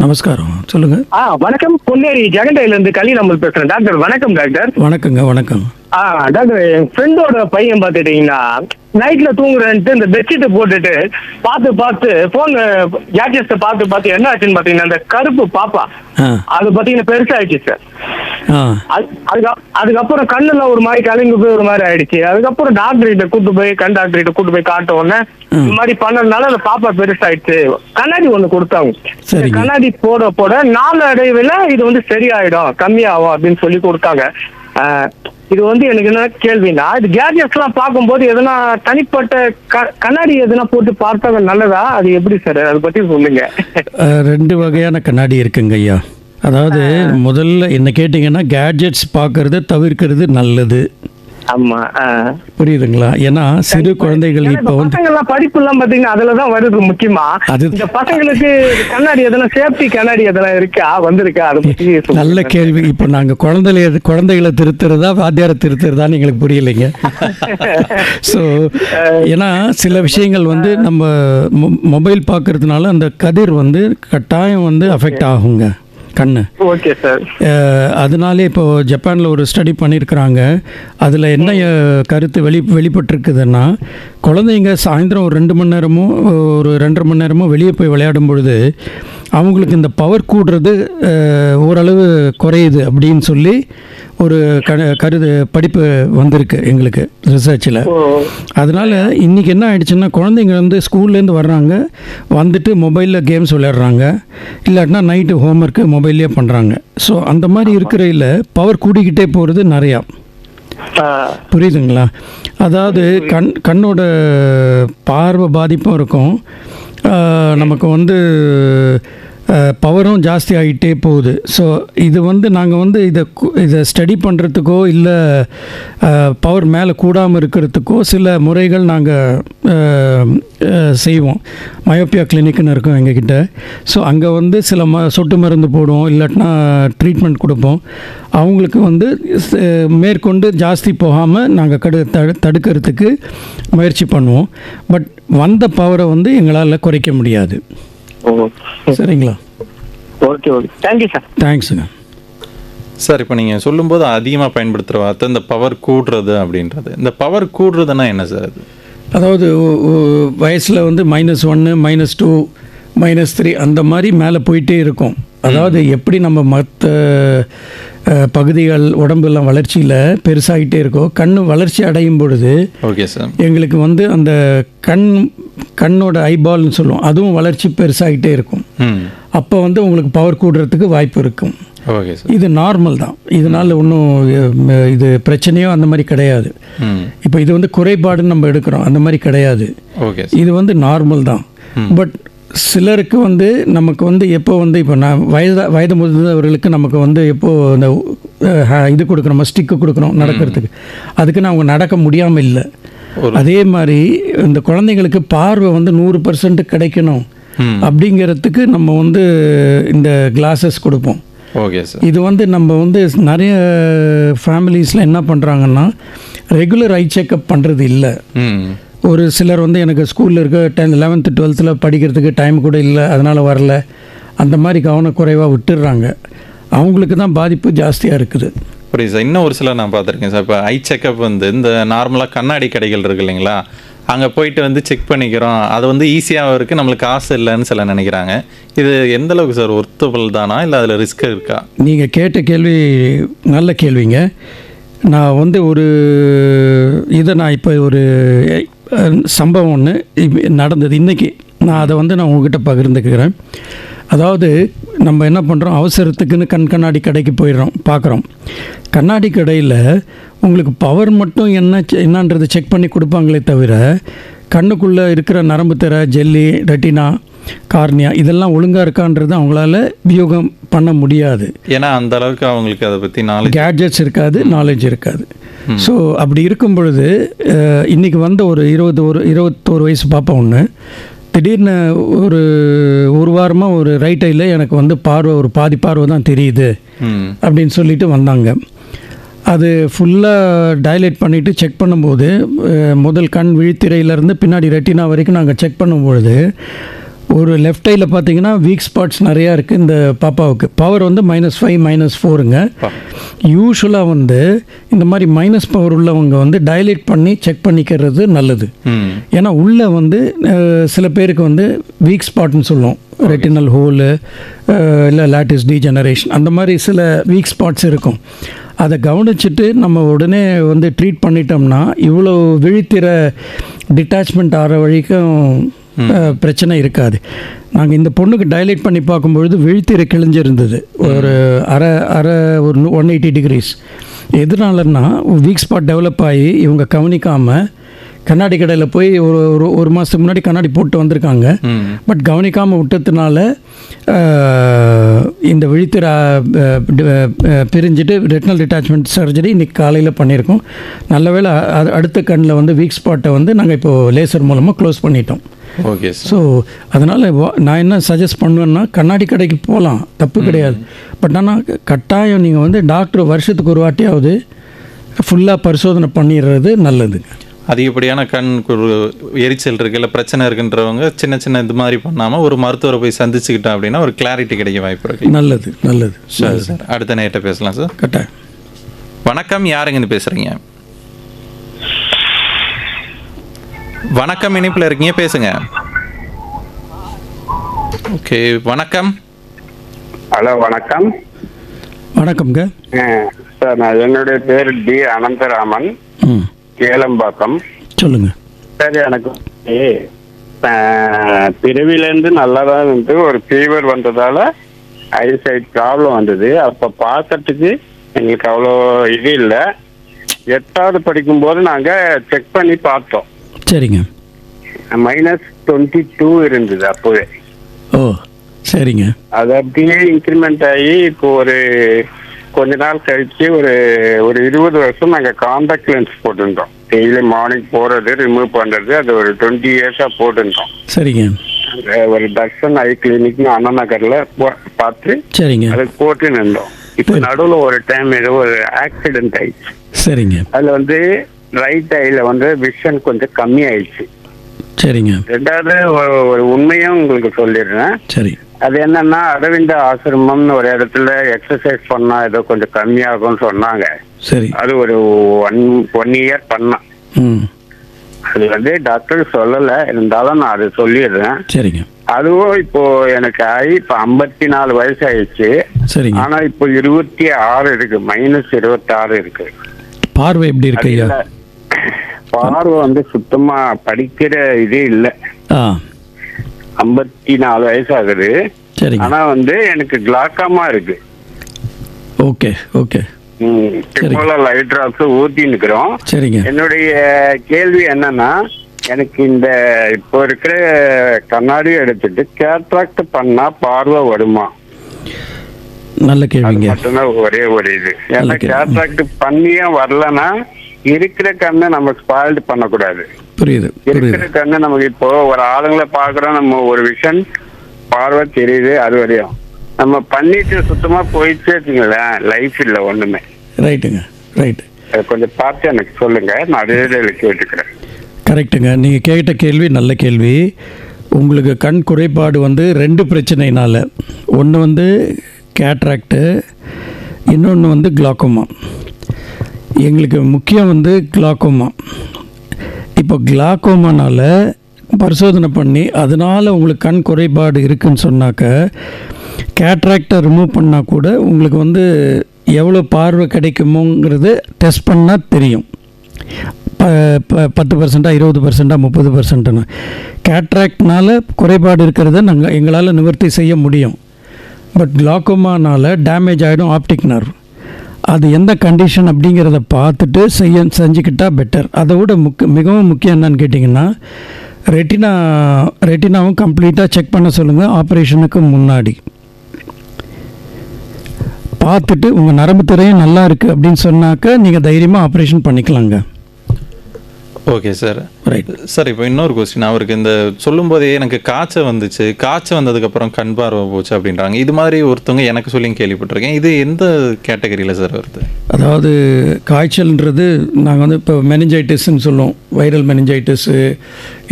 நமஸ்காரம், சொல்லுங்க. வணக்கம். பொன்னேரி ஜெகண்டையில இருந்து கலிநம்மல் பேசுறேன் டாக்டர். வணக்கம் டாக்டர். வணக்கங்க. வணக்கம் டாக்டர். என் ஃப்ரெண்டோட பையன் பார்த்துட்டீங்கன்னா நைட்ல தூங்குறேன்ட்டு இந்த பெட்ஷீட்டை போட்டுட்டு பார்த்து போன் கேட்ஜெட்ஸை பார்த்து என்ன ஆச்சுன்னு பாத்தீங்கன்னா அந்த கருப்பு பாப்பா அது பாத்தீங்கன்னா பெருசாயிடுச்சு சார். அதுக்கப்புறம் கண்ணெல்லாம் ஒரு மாதிரி கலங்கி போய் ஒரு மாதிரி ஆயிடுச்சு. அதுக்கப்புறம் டாக்டர்கிட்ட கண் டாக்டர்கிட்ட கூட்டு போய் காட்ட உடனே இந்த மாதிரி பண்ணதுனால அந்த பாப்பா பெருசாயிடுச்சு. கண்ணாடி ஒண்ணு கொடுத்தாங்க. கண்ணாடி போட நாள் அடைவில் இது வந்து சரியாயிடும், கம்மியாகும் அப்படின்னு சொல்லி கொடுத்தாங்க. இது வந்து எனக்கு என்ன கேள்வினா, இது கேட்ஜெட்ஸ் எல்லாம் பார்க்கும்போது எதனா தனிப்பட்ட கண்ணாடி எதனா போட்டு பார்த்தா நல்லதா? அது எப்படி சார், அதை பத்தி சொல்லுங்க. 2 வகையான கண்ணாடி இருக்குங்க ஐயா. அதாவது முதல்ல என்ன கேட்டிங்கன்னா, கேட்ஜெட்ஸ் பார்க்கறத தவிர்க்கிறது நல்லது. ஆமா, புரியுதுங்களா? ஏன்னா சிறு குழந்தைகள் இப்போ வந்து படிப்பு எல்லாம் பாத்தீங்கன்னா அதுலதான் வருது முக்கியமா. இந்த பசங்களுக்கு கண்ணாடி எதனா சேஃப்டி கண்ணாடி எதனா இருக்கா, வந்திருக்கா? அதை பத்தி நல்ல கேள்வி. இப்போ நாங்க குழந்தைகளை திருத்துறதா வாத்தியாரை திருத்துறதான்னு எங்களுக்கு புரியலைங்க. ஸோ ஏன்னா சில விஷயங்கள் வந்து நம்ம மொபைல் பார்க்கறதுனால அந்த கதிர் வந்து கட்டாயம் வந்து அஃபெக்ட் ஆகுங்க கண்ணு. Okay sir. அதனாலே இப்போது ஜப்பானில் ஒரு ஸ்டடி பண்ணியிருக்கிறாங்க. அதில் என்ன கருத்து வெளிப்பட்டிருக்குதுன்னா, குழந்தைங்க சாயந்தரம் ஒரு 2 மணி நேரமோ ஒரு 2.5 மணி நேரமோ வெளியே போய் விளையாடும் பொழுது அவங்களுக்கு இந்த பவர் கூடுறது ஓரளவு குறையுது அப்படின்னு சொல்லி ஒரு படிப்பு வந்திருக்கு எங்களுக்கு ரிசர்ச்சில். அதனால் இன்றைக்கி என்ன ஆகிடுச்சுன்னா, குழந்தைங்க வந்து ஸ்கூல்லேருந்து வர்றாங்க, வந்துட்டு மொபைலில் கேம்ஸ் விளையாடுறாங்க, இல்லாட்டினா நைட்டு ஹோம்ஒர்க்கு மொபைல்லே பண்ணுறாங்க. ஸோ அந்த மாதிரி இருக்கிறதில் பவர் கூடிக்கிட்டே போகிறது நிறையா. புரியுதுங்களா? அதாவது கண்ணோட பார்வை பாதிப்பும் இருக்கும், நமக்கு வந்து பவரும் ஜாஸ்தி ஆகிட்டே போகுது. ஸோ இது வந்து நாங்கள் வந்து இதை ஸ்டடி பண்ணுறதுக்கோ இல்லை பவர் மேலே கூடாமல் இருக்கிறதுக்கோ சில முறைகள் நாங்கள் செய்வோம். மயோப்பியா கிளினிக்னு இருக்கும் எங்ககிட்ட. ஸோ அங்கே வந்து சில சொட்டு மருந்து போடுவோம், இல்லாட்டினா ட்ரீட்மெண்ட் கொடுப்போம். அவங்களுக்கு வந்து மேற்கொண்டு ஜாஸ்தி போகாமல் நாங்கள் தடுக்கிறதுக்கு முயற்சி பண்ணுவோம். பட் வந்த பவரை வந்து எங்களால் குறைக்க முடியாது. சரிங்களா? Okay okay, thank you sir. தேங்க்ஸுங்க சார். இப்போ நீங்கள் சொல்லும்போது அதிகமாக பயன்படுத்துகிற வார்த்தை இந்த பவர் கூடுறது அப்படின்றது. இந்த பவர் கூடுறதுன்னா என்ன சார் அது? அதாவது வயசில் வந்து -1 -2 -3 அந்த மாதிரி மேலே போயிட்டே இருக்கும். அதாவது எப்படி நம்ம மற்ற பகுதிகள் உடம்புலாம் வளர்ச்சியில் பெருசாகிட்டே இருக்கோ கண் வளர்ச்சி அடையும் பொழுது ஓகே சார். எங்களுக்கு வந்து அந்த கண்ணோட ஐபால்னு சொல்லுவோம், அதுவும் வளர்ச்சி பெருசாகிட்டே இருக்கும். அப்போ வந்து உங்களுக்கு பவர் கூடுறதுக்கு வாய்ப்பு இருக்கும். Okay sir. இது நார்மல் தான், இதனால் ஒன்றும் இது பிரச்சனையோ அந்த மாதிரி கிடையாது. இப்போ இது வந்து குறைபாடுன்னு நம்ம எடுக்கிறோம், அந்த மாதிரி கிடையாது. ஓகே. இது வந்து நார்மல் தான். பட் சிலருக்கு வந்து நமக்கு வந்து எப்போ வந்து இப்போ நான் வயது முதிர்ந்தவர்களுக்கு நமக்கு வந்து எப்போது இந்த இது கொடுக்குறோம், ஸ்டிக்கு கொடுக்குறோம் நடக்கிறதுக்கு, அதுக்குன்னு அவங்க நடக்க முடியாமல் இல்லை. அதே மாதிரி இந்த குழந்தைங்களுக்கு பார்வை வந்து 100% கிடைக்கணும் அப்படிங்கிறதுக்கு நம்ம வந்து இந்த கிளாஸஸ் கொடுப்போம். Okay sir. இது வந்து நம்ம வந்து நிறைய ஃபேமிலிஸில் என்ன பண்ணுறாங்கன்னா ரெகுலர் ஐ செக்கப் பண்ணுறது இல்லை. ஒரு சிலர் வந்து எனக்கு ஸ்கூலில் இருக்க 10th 11th 12th படிக்கிறதுக்கு டைம் கூட இல்லை, அதனால் வரல, அந்த மாதிரி கவனக்குறைவாக விட்டுடுறாங்க. அவங்களுக்கு தான் பாதிப்பு ஜாஸ்தியாக இருக்குது. புரியுது சார். இன்னும் ஒரு சிலர் நான் பார்த்துருக்கேன் சார். இப்போ ஐ செக்கப் வந்து இந்த நார்மலாக கண்ணாடி கடைகள் இருக்குது இல்லைங்களா, அங்கே போயிட்டு வந்து செக் பண்ணிக்கிறோம், அது வந்து ஈஸியாக இருக்குது, நம்மளுக்கு காசு இல்லைன்னு சில நினைக்கிறாங்க. இது எந்த அளவுக்கு சார் ஒர்த்தபிள் தானா, இல்லை அதில் ரிஸ்க் இருக்கா? நீங்கள் கேட்ட கேள்வி நல்ல கேள்விங்க. நான் வந்து நான் இப்போ ஒரு சம்பவம் ஒன்று நடந்தது இன்றைக்கி, நான் அதை வந்து நான் உங்ககிட்ட பகிர்ந்துக்கிறேன். அதாவது நம்ம என்ன பண்ணுறோம், அவசரத்துக்குன்னு கண்ணாடி கடைக்கு போயிடுறோம், பார்க்குறோம். கண்ணாடி கடையில் உங்களுக்கு பவர் மட்டும் என்னன்றது செக் பண்ணி கொடுப்பாங்களே தவிர கண்ணுக்குள்ளே இருக்கிற நரம்பு திரை, ஜெல்லி, ரெட்டினா, கார்னியா இதெல்லாம் ஒழுங்காக இருக்கான்றது அவங்களால வியூகம் பண்ண முடியாது. ஏன்னா அந்த அளவுக்கு அவங்களுக்கு அதை பற்றி கேட்ஜெட்ஸ் இருக்காது, நாலேஜ் இருக்காது. ஸோ அப்படி இருக்கும் பொழுது இன்றைக்கி வந்து ஒரு 21 வயசு பாப்பா ஒன்று திடீர்னு ஒரு வாரமாக ஒரு ரைட் ஐயில் எனக்கு வந்து பார்வை ஒரு பாதி பார்வை தான் தெரியுது அப்படின்னு சொல்லிட்டு வந்தாங்க. அது ஃபுல்லாக டைலேட் பண்ணிவிட்டு செக் பண்ணும்போது முதல் கண் விழித்திரையிலேருந்து பின்னாடி ரெட்டினா வரைக்கும் நாங்கள் செக் பண்ணும்பொழுது ஒரு லெஃப்ட் ஐயில் பார்த்தீங்கன்னா வீக் ஸ்பாட்ஸ் நிறையா இருக்குது. இந்த பாப்பாவுக்கு பவர் வந்து -5 -4ங்க. யூஸ்வலாக வந்து இந்த மாதிரி மைனஸ் பவர் உள்ளவங்க வந்து டைலேட் பண்ணி செக் பண்ணிக்கிறது நல்லது. ஏன்னா உள்ளே வந்து சில பேருக்கு வந்து வீக் ஸ்பாட்னு சொல்லுவோம், ரெட்டினல் ஹோலு இல்லை லேட்டிஸ் டீஜெனரேஷன், அந்த மாதிரி சில வீக் ஸ்பாட்ஸ் இருக்கும். அதை கவனிச்சுட்டு நம்ம உடனே வந்து ட்ரீட் பண்ணிட்டோம்னா இவ்வளோ விழித்திர டிட்டாச்மெண்ட் ஆகிற வரைக்கும் பிரச்சனை இருக்காது. நாங்கள் இந்த பொண்ணுக்கு டைலேட் பண்ணி பார்க்கும்பொழுது விழித்திரை கிழிஞ்சிருந்தது ஒரு ஒரு 180 டிகிரிஸ். எதனாலன்னா வீக் ஸ்பாட் டெவலப் ஆகி இவங்க கவனிக்காமல் கண்ணாடி கடையில் போய் ஒரு மாதத்துக்கு முன்னாடி கண்ணாடி போட்டு வந்திருக்காங்க. பட் கவனிக்காமல் விட்டதுனால இந்த விழித்திரை பிரிஞ்சுட்டு ரெட்டினல் டிட்டாச்மெண்ட் சர்ஜரி இன்றைக்கி காலையில் பண்ணியிருக்கோம். நல்ல வேளை அடுத்த கண்ணில் வந்து வீக் ஸ்பாட்டை வந்து நாங்கள் இப்போது லேசர் மூலமாக க்ளோஸ் பண்ணிட்டோம். ஓகே. ஸோ அதனால் நான் என்ன சஜஸ்ட் பண்ணுவேன்னா கண்ணாடி கடைக்கு போகலாம், தப்பு கிடையாது. பட் ஆனால் கட்டாயம் நீங்கள் வந்து டாக்டர் வருஷத்துக்கு ஒரு வாட்டியாவது ஃபுல்லாக பரிசோதனை பண்ணிடுறது நல்லதுங்க. அதிகப்படியான கண் எரிச்சல் இருக்குது இல்லை பிரச்சனை இருக்குன்றவங்க சின்ன சின்ன இது மாதிரி பண்ணாமல் ஒரு மருத்துவரை போய் சந்திச்சுக்கிட்டோம் அப்படின்னா ஒரு கிளாரிட்டி கிடைக்க வாய்ப்பு இருக்குது. நல்லது சரி சார். அடுத்த நேரத்தை பேசலாம் சார். கட்டாயம். வணக்கம், யாருங்கன்னு பேசுகிறீங்க? வணக்கம், இணைப்பில் இருக்கீங்க, பேசுங்க. ஓகே, வணக்கம். ஹலோ, வணக்கம். வணக்கம்ங்க சார். நான் என்னுடைய பேர் டி அனந்தராமன், கேளம்பாக்கம். சொல்லுங்க சார். எனக்கு பிறவிலேருந்து நல்லாதான் இருந்து ஒரு ஃபீவர் வந்ததால ஐசைட் ப்ராப்ளம் வந்தது. அப்போ பார்க்கறதுக்கு எங்களுக்கு அவ்வளோ இது இல்லை. 8வது படிக்கும்போது நாங்கள் செக் பண்ணி பார்த்தோம். சரிங்க. -22 இருந்தது அப்போவே. ஓ சரிங்க. அது அப்படியே இன்க்ரிமெண்ட் ஆகி இப்போ ஒரு கொஞ்ச நாள் கழிச்சு ஒரு 20 வருஷம் நாங்கள் காண்டாக்ட் லென்ஸ் போட்டுருந்தோம். டெய்லி மார்னிங் போறது ரிமூவ் பண்றது, அது ஒரு 20 இயர்ஸா போட்டுருந்தோம். சரிங்க. ஒரு தர்ஷன் ஐ கிளினிக் அண்ணா நகர்ல பார்த்து சரிங்க அது போட்டு நின்றோம். இப்போ நடுவில் ஒரு டைம் ஏதோ ஒரு ஆக்சிடென்ட் ஆயிடுச்சு. சரிங்க. அதுல வந்து ரைட் ஐல வந்து விஷன் கொஞ்சம் கம்மி ஆயிடுச்சு. சரிங்க. ரெண்டாவது ஒரு உண்மையும் உங்களுக்கு சொல்லிடுறேன். சரி. அது என்னன்னா அரவிந்த ஆசிரமம்னு ஒரு இடத்துல எக்ஸசைஸ் பண்ணா ஏதோ கொஞ்சம் கம்மியாகும்னு சொன்னாங்க. சரி. அது ஒரு 1 இயர் பண்ணேன். அது வந்து டாக்டர் சொல்லலை, இருந்தாலும் நான் அதை சொல்லிடுறேன். சரிங்க. அதுவும் இப்போ எனக்கு ஆகி இப்போ 54 வயசு ஆயிடுச்சு. சரிங்க. ஆனா இப்போ 26 இருக்கு, -26 இருக்கு. பார்வை எப்படி இருக்கு ஐயா? பார்வை வந்து சுத்தமா படிக்கிற இதே இல்லை. 54 வயசு ஆகுது. சரிங்க. ஆனா வந்து எனக்கு கிளாக்காமா இருக்கு. Okay okay. லைட் டிராப்ஸ் ஊத்தி நிக்கிறோம். சரிங்க. என்னுடைய கேள்வி என்னன்னா, எனக்கு இந்த இப்போ இருக்கிற கண்ணாடி எடுத்துட்டு கேட்ராக்ட் பண்ணா பார்வை வருமா? நல்ல கேள்விங்க. மட்டும்தான் ஒரே ஒரு இது. ஏன்னா கேட்ராக்ட் பண்ணியே வரலன்னா இருக்கிற கண்ணை நம்ம ஸ்பாயில்டு பண்ணக்கூடாது. புரியுது. இருக்கிற கண்ணை நமக்கு இப்போ ஒரு ஆளுங்களை பாக்குறோம், நம்ம ஒரு விஷன் பார்வை தெரியுது, அது வரையும் நம்ம பண்ணிட்டு சுத்தமா போயிடுச்சு வச்சுங்களேன், லைஃப் இல்லை ஒண்ணுமே. ரைட்டுங்க. ரைட்டு. கொஞ்சம் பார்த்து எனக்கு சொல்லுங்க, நான் அதே கேட்டுக்கிறேன். கரெக்டுங்க. நீங்கள் கேட்ட கேள்வி நல்ல கேள்வி. உங்களுக்கு கண் குறைபாடு வந்து 2 பிரச்சனைனால, ஒன்று வந்து கேட்ராக்டு, இன்னொன்று வந்து கிளாக்கோமா. எங்களுக்கு முக்கியம் வந்து கிளாக்கோமா. இப்போ கிளாக்கோமானால் பரிசோதனை பண்ணி அதனால் உங்களுக்கு கண் குறைபாடு இருக்குதுன்னு சொன்னாக்க கேட்ராக்டை ரிமூவ் பண்ணால் கூட உங்களுக்கு வந்து எவ்வளோ பார்வை கிடைக்குமோங்கிறது டெஸ்ட் பண்ணால் தெரியும். 10%, 20%, 30%. கேட்ராக்ட்னால குறைபாடு இருக்கிறத எங்களால் நிவர்த்தி செய்ய முடியும். பட் கிளாக்கோமானால் டேமேஜ் ஆகிடும் ஆப்டிக் நர்வ். அது எந்த கண்டிஷன் அப்படிங்கிறத பார்த்துட்டு செஞ்சுக்கிட்டால் பெட்டர். அதை விட மிகவும் முக்கியம் என்னன்னு கேட்டிங்கன்னா, ரெட்டினாவும் கம்ப்ளீட்டாக செக் பண்ண சொல்லுங்கள். ஆப்ரேஷனுக்கு முன்னாடி பார்த்துட்டு உங்கள் நரம்பு திரையும் நல்லா இருக்குது அப்படின்னு சொன்னாக்க நீங்கள் தைரியமாக ஆப்ரேஷன் பண்ணிக்கலாங்க. Okay sir. ரைட் சார், இப்போ இன்னொரு கொஸ்டின். அவருக்கு இந்த சொல்லும்போதே எனக்கு காய்ச்சல் வந்துச்சு, காய்ச்சல் வந்ததுக்கப்புறம் கண் பார்வை போச்சு அப்படின்றாங்க. இது மாதிரி ஒருத்தவங்க எனக்கு சொல்லி கேள்விப்பட்டிருக்கேன். இது எந்த கேட்டகரியில் சார் வருது? அதாவது காய்ச்சல்ன்றது நாங்கள் வந்து இப்போ மெனிஞ்சைட்டிஸ்ன்னு சொல்லுவோம். வைரல் மெனிஞ்சைட்டிஸு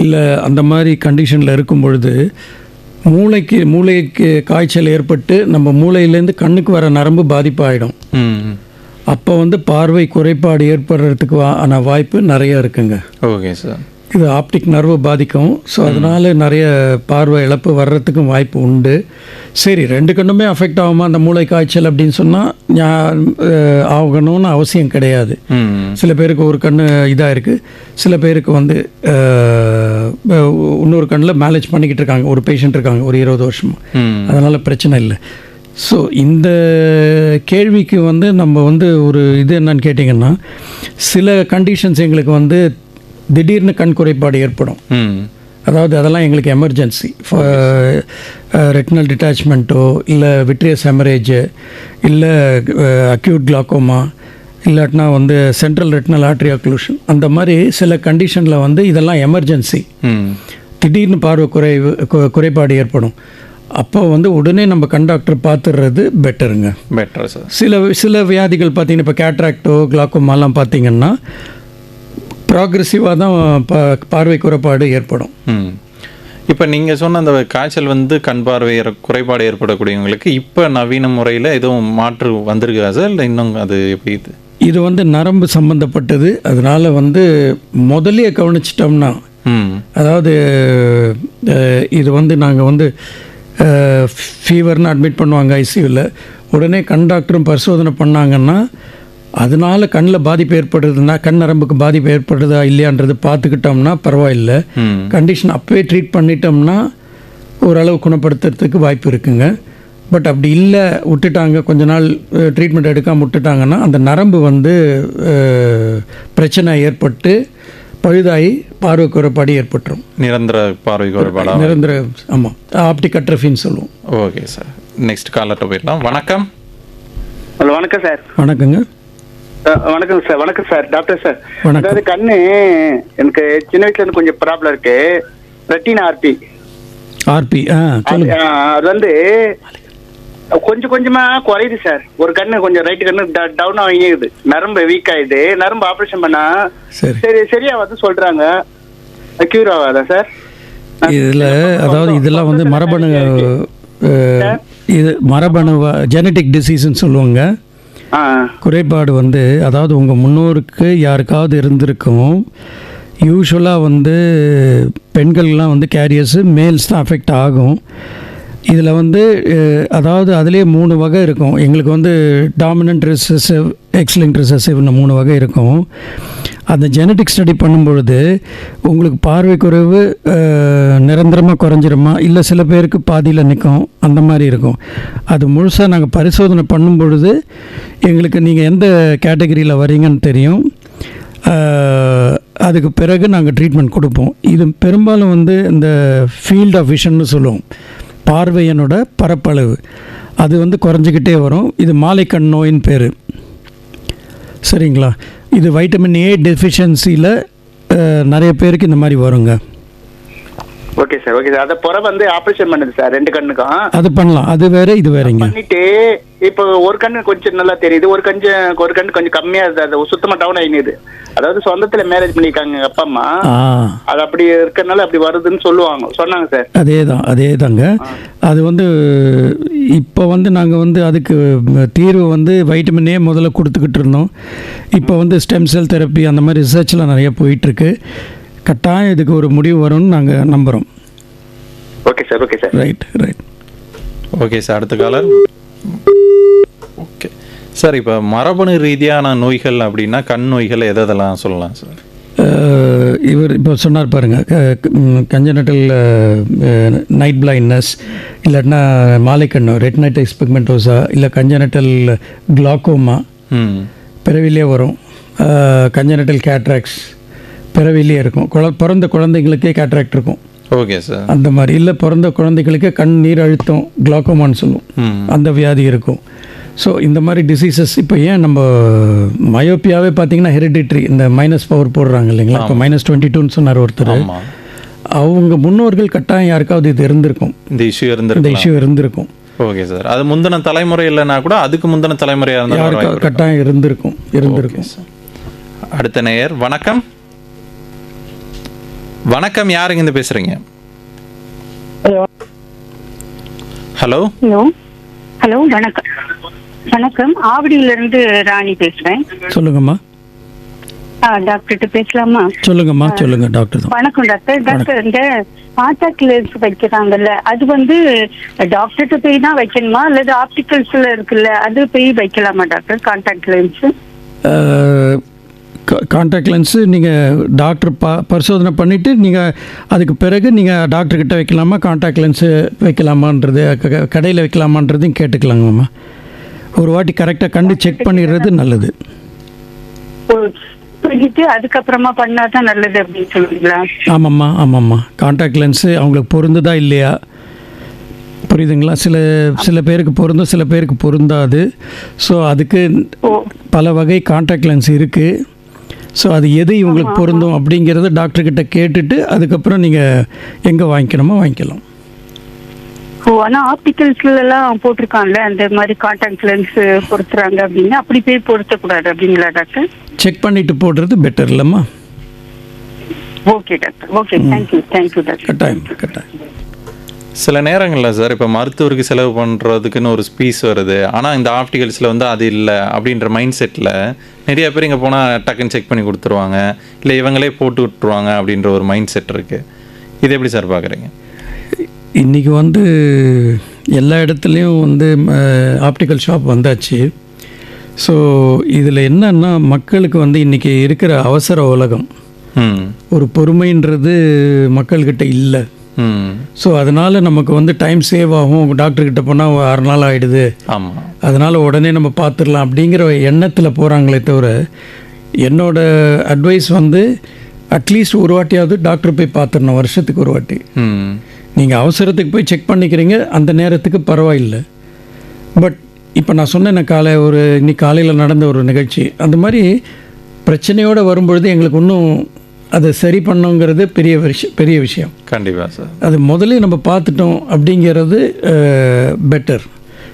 இல்லை அந்த மாதிரி கண்டிஷனில் இருக்கும் பொழுது மூளைக்கு காய்ச்சல் ஏற்பட்டு நம்ம மூளையிலேருந்து கண்ணுக்கு வர நரம்பு பாதிப்பாகிடும். அப்போ வந்து பார்வை குறைபாடு ஏற்படுறதுக்கு வாய்ப்பு நிறைய இருக்குங்க. Okay sir. இது ஆப்டிக் நர்வு பாதிக்கும். ஸோ அதனால் நிறைய பார்வை இழப்பு வர்றதுக்கும் வாய்ப்பு உண்டு. சரி, 2 கண்ணுமே அஃபெக்ட் ஆகுமா அந்த மூளை காய்ச்சல் அப்படின்னு சொன்னால் ஆகணும்னு அவசியம் கிடையாது. சில பேருக்கு ஒரு கண் இதாக இருக்குது, சில பேருக்கு வந்து இன்னொரு கண்ணில் மேனேஜ் பண்ணிக்கிட்டு இருக்காங்க. ஒரு பேஷண்ட் இருக்காங்க ஒரு 20 வருஷமாக, அதனால் பிரச்சனை இல்லை. ஸோ இந்த கேள்விக்கு வந்து நம்ம வந்து ஒரு இது என்னன்னு கேட்டிங்கன்னா, சில கண்டிஷன்ஸ் எங்களுக்கு வந்து திடீர்னு கண் குறைபாடு ஏற்படும். அதாவது அதெல்லாம் எங்களுக்கு எமர்ஜென்சி. ரெட்டினல் டிட்டாச்மெண்ட்டோ இல்லை விட்ரியஸ் ஹெமரேஜு இல்லை அக்யூட் கிளாக்கோமா இல்லாட்டினா வந்து சென்ட்ரல் ரெட்டினல் ஆர்டரி அக்ளூஷன், அந்த மாதிரி சில கண்டிஷனில் வந்து இதெல்லாம் எமர்ஜென்சி. திடீர்னு பார்வை குறைபாடு ஏற்படும். அப்போ வந்து உடனே நம்ம கண் டாக்டர் பார்த்துடுறது பெட்டருங்க. Better sir. சில வியாதிகள் பார்த்தீங்கன்னா இப்போ கேட்ராக்டோ கிளாக்கோமாலாம் பார்த்தீங்கன்னா ப்ராக்ரெசிவாக தான் பார்வை குறைபாடு ஏற்படும். இப்போ நீங்கள் சொன்ன அந்த காய்ச்சல் வந்து கண் பார்வை குறைபாடு ஏற்படக்கூடியவங்களுக்கு இப்போ நவீன முறையில் எதுவும் மாற்று வந்திருக்கா சார், இல்லை இன்னும் அது எப்படி? இது வந்து நரம்பு சம்மந்தப்பட்டது. அதனால் வந்து முதலே கவனிச்சிட்டோம்னா, அதாவது இது வந்து நாங்கள் வந்து ஃபீவர்னு அட்மிட் பண்ணுவாங்க ஐசியூவில். உடனே கண் டாக்டரும் பரிசோதனை பண்ணாங்கன்னா அதனால் கண்ணில் பாதிப்பு ஏற்படுறதுன்னா கண் நரம்புக்கு பாதிப்பு ஏற்படுறதா இல்லையான்றது பார்த்துக்கிட்டோம்னா பரவாயில்லை. கண்டிஷன் அப்போவே ட்ரீட் பண்ணிட்டோம்னா ஓரளவு குணப்படுத்துறதுக்கு வாய்ப்பு இருக்குங்க. பட் அப்படி இல்லை, விட்டுட்டாங்க, கொஞ்ச நாள் ட்ரீட்மெண்ட் எடுக்காமல் விட்டுட்டாங்கன்னா அந்த நரம்பு வந்து பிரச்சனை ஏற்பட்டு பழுதாகி பார்வை குறைபாடு ஏற்பட்டுரும். நிரந்தர பார்வை குறைபாடு. நிரந்தர, ஆமாம், ஆப்டிக் அட்ரஃபின்னு சொல்லுவோம். Okay sir. நெக்ஸ்ட் காலர்கிட்ட போயிடலாம். வணக்கம். ஹலோ, வணக்கம் சார். வணக்கங்க. வணக்கம் சார். வணக்கம் சார், டாக்டர் சார். வணக்கம். அதாவது கண்ணு எனக்கு சின்ன வயசுல இருந்து கொஞ்சம் ப்ராப்ளம் இருக்கு. ரெட்டினா ஆர்பி அது வந்து கொஞ்சம் கொஞ்சமா குறையுது சார். ஒரு கண்ணு கொஞ்சம் ரைட்டு கண்ணு டவுன் ஆகிடுது, நரம்பு வீக் ஆயிடுது. நரம்பு ஆப்ரேஷன் பண்ணா சரியா வந்து சொல்றாங்க, கியூர் ஆகாதா சார்? இதில் அதாவது இதெல்லாம் வந்து மரபணு ஜெனட்டிக் டிசீஸ்ன்னு சொல்லுவாங்க. குறைபாடு வந்து அதாவது உங்கள் முன்னோருக்கு யாருக்காவது இருந்திருக்கும். யூஸ்வலாக வந்து பெண்கள்லாம் வந்து கேரியர்ஸு மேல்ஸ் தான் அஃபெக்ட் ஆகும். இதில் வந்து அதாவது அதிலே 3 வகை இருக்கும். எங்களுக்கு வந்து டாமினன்ட் ரிசெசிவ், எக்ஸ்லிங்க்ட் ரிசெசிவ்னு 3 வகை இருக்கும். அந்த ஜெனட்டிக் ஸ்டடி பண்ணும்பொழுது உங்களுக்கு பார்வை குறைவு நிரந்தரமாக குறைஞ்சிருமா, இல்லை சில பேருக்கு பாதியில் நிற்கும், அந்த மாதிரி இருக்கும். அது முழுசாக நாங்கள் பரிசோதனை பண்ணும் பொழுது எங்களுக்கு நீங்கள் எந்த கேட்டகரியில் வரீங்கன்னு தெரியும். அதுக்கு பிறகு நாங்கள் ட்ரீட்மெண்ட் கொடுப்போம். இது பெரும்பாலும் வந்து இந்த ஃபீல்ட் ஆஃப் விஷன்னு சொல்லுவோம், பார்வையனோட பரப்பளவு அது வந்து குறைஞ்சிக்கிட்டே வரும். இது மாலைக்கண் நோயின்னு பேர். சரிங்களா? இது வைட்டமின் ஏ டெஃபிஷியன்சியில் நிறைய பேருக்கு இந்த மாதிரி வருங்க. Okay sir, okay sir. அதை புற வந்து ஆபரேஷன் பண்ணுது சார் 2 கண்ணுக்கும். அது பண்ணலாம், அது வேற இது வேறங்க. பண்ணிட்டு இப்போ ஒரு கண்ணு கொஞ்சம் நல்லா தெரியுது, ஒரு கண்ணு கொஞ்சம் கம்மியா இருக்குது, அது சுத்தமா டவுன் ஆகிடுது. அதாவது சொந்தத்துல மேரேஜ் பண்ணிருக்காங்க எங்க அப்பா அம்மா, அது அப்படி இருக்கறனால அப்படி வருதுன்னு சொன்னாங்க சார். அதே தாங்க. அது வந்து இப்போ வந்து நாங்கள் வந்து அதுக்கு தீர்வு வந்து வைட்டமின் ஏ முதல்ல கொடுத்துக்கிட்டு இருந்தோம். இப்போ வந்து ஸ்டெம் செல் தெரப்பி அந்த மாதிரி ரிசர்ச்லாம் நிறைய போயிட்டுருக்கு. கட்டாயம் இதுக்கு ஒரு முடிவு வரும்னு நாங்கள் நம்புகிறோம். Okay sir, okay sir. Right. Okay sir, அடுத்த காலர். ஓகே சார், இப்போ மரபணு ரீதியான நோய்கள் அப்படின்னா கண் நோய்கள் எதெல்லாம் சொல்லலாம் சார்? இவர் இப்போ சொன்னார் பாருங்கள், கஞ்சனட்டல் நைட் பிளைண்ட்னஸ், இல்லாட்டினா மாலைக்கண்ணு ரெட்டினைட்டிஸ் பிக்மெண்டோசா, இல்லை கஞ்சனட்டல் கிளாக்கோமா பிறவிலே வரும், கஞ்சனட்டல் கேட்ராக்ட்ஸ் பிறவிலே இருக்கும். பிறந்த குழந்தைங்களுக்கே கேட்ராக்ட் இருக்கும். Okay sir. அந்த மாதிரி இல்லை, பிறந்த குழந்தைகளுக்கே கண் நீர் அழுத்தம் கிளாக்கோமான்னு சொல்லுவோம், அந்த வியாதி இருக்கும். ஸோ இந்த மாதிரி டிசீசஸ் இப்போ ஏன் நம்ம மயோப்பியாவே பார்த்தீங்கன்னா ஹெரிடிட்ரி, இந்த மைனஸ் பவர் போடுறாங்க இல்லைங்களா? இப்போ -22ன்னு சொன்னார் ஒருத்தர். அவங்க முன்னோர்கள் கட்டாயம் யாருக்காவது இது இருந்திருக்கும், இந்த இஷ்யூ இருந்திருக்கும். Okay sir. அது முந்தின தலைமுறை இல்லைன்னா கூட அதுக்கு முந்தின தலைமுறையாக இருந்தால் யாருக்காவது கட்டாயம் இருந்திருக்கும். அடுத்த நேயர். வணக்கம். வணக்கம், யாருங்க இருந்து பேசுறீங்க? ஹலோ. ஹலோ, வணக்கம். ஆவடியிலிருந்து ராணி பேசுறேன். சொல்லுங்கம்மா. டாக்டர்கிட்ட பேசலாமா? சொல்லுங்கம்மா. சொல்லுங்க டாக்டர். வணக்கம் டாக்டர். இந்த கான்டாக்ட் லென்ஸ் வைக்கிறாங்கல்ல, அது வந்து டாக்டர்கிட்ட போய் தான் வைக்கணுமா, அல்லது ஆப்டிகல்ஸ்ல இருக்குல்ல அது போய் வைக்கலாமா doctor? Contact lens contact lens நீங்கள் டாக்டர் பரிசோதனை பண்ணிவிட்டு நீங்கள் அதுக்கு பிறகு நீங்கள் டாக்டர்கிட்ட வைக்கலாமா, கான்டாக்ட் லென்ஸு வைக்கலாமான்றது கடையில் வைக்கலாமான்றதையும் கேட்டுக்கலாங்கம்மா. ஒரு வாட்டி கரெக்டாக கண்டு செக் பண்ணிடுறது நல்லது. அதுக்கப்புறமா பண்ணால் தான் நல்லது அப்படின்னு சொல்லுவீங்களா? ஆமாம்மா. கான்டாக்ட் லென்ஸு அவங்களுக்கு பொருந்துதா இல்லையா, புரியுதுங்களா? சில பேருக்கு பொருந்தும், சில பேருக்கு பொருந்தாது. ஸோ அதுக்கு பல வகை கான்டாக்ட் லென்ஸ் இருக்குது. ஸோ அது எது இவங்களுக்கு பொருந்தும் அப்படிங்கிறத டாக்டர்கிட்ட கேட்டுட்டு அதுக்கப்புறம் நீங்கள் எங்கே வாங்கிக்கணுமோ வாங்கிக்கலாம். ஆனால் ஆப்டிகல்ஸ்லாம் போட்டிருக்காங்கல்ல, அந்த மாதிரி கான்டாக்ட் லென்ஸ் பொருத்துறாங்க அப்படின்னு, அப்படி போய் பொருத்தக்கூடாது அப்படிங்களா டாக்டர்? செக் பண்ணிட்டு போடுறது பெட்டர் இல்லைம்மா? Okay doctor. Okay, thank you doctor. கட்டாயம். சில நேரங்களில் சார், இப்போ மருத்துவருக்கு செலவு பண்ணுறதுக்குன்னு ஒரு ஸ்பீஸ் வருது, ஆனால் இந்த ஆப்டிகல்ஸில் வந்து அது இல்லை அப்படின்ற மைண்ட் செட்டில் நிறைய பேர் இங்கே போனால் டக்குன்னு செக் பண்ணி கொடுத்துருவாங்க, இல்லை இவங்களே போட்டு விட்டுருவாங்க அப்படின்ற ஒரு மைண்ட் செட் இருக்குது. இது எப்படி சார் பார்க்குறீங்க? இன்றைக்கி வந்து எல்லா இடத்துலையும் வந்து ஆப்டிக்கல் ஷாப் வந்தாச்சு. ஸோ இதில் என்னன்னா, மக்களுக்கு வந்து இன்றைக்கி இருக்கிற அவசர உலகம், ஒரு பொறுமைன்றது மக்கள்கிட்ட இல்லை. ஸோ அதனால் நமக்கு வந்து டைம் சேவ் ஆகும். டாக்டர்கிட்ட போனால் 6 நாள் ஆகிடுது, அதனால் உடனே நம்ம பார்த்துடலாம் அப்படிங்கிற எண்ணத்தில் போகிறாங்களே தவிர, என்னோட அட்வைஸ் வந்து அட்லீஸ்ட் ஒரு வாட்டியாவது டாக்டர் போய் பார்த்துடணும், வருஷத்துக்கு ஒரு வாட்டி. நீங்கள் அவசரத்துக்கு போய் செக் பண்ணிக்கிறீங்க, அந்த நேரத்துக்கு பரவாயில்லை. பட் இப்போ நான் சொன்னேன் இன்னைக்கு காலையில் நடந்த ஒரு நிகழ்ச்சி, அந்த மாதிரி பிரச்சனையோடு வரும்பொழுது எங்களுக்கு இன்னும் அதை சரி பண்ணுங்கிறது பெரிய விஷயம். கண்டிப்பாக சார். அது முதல்ல நம்ம பார்த்துட்டோம் அப்படிங்கிறது பெட்டர்.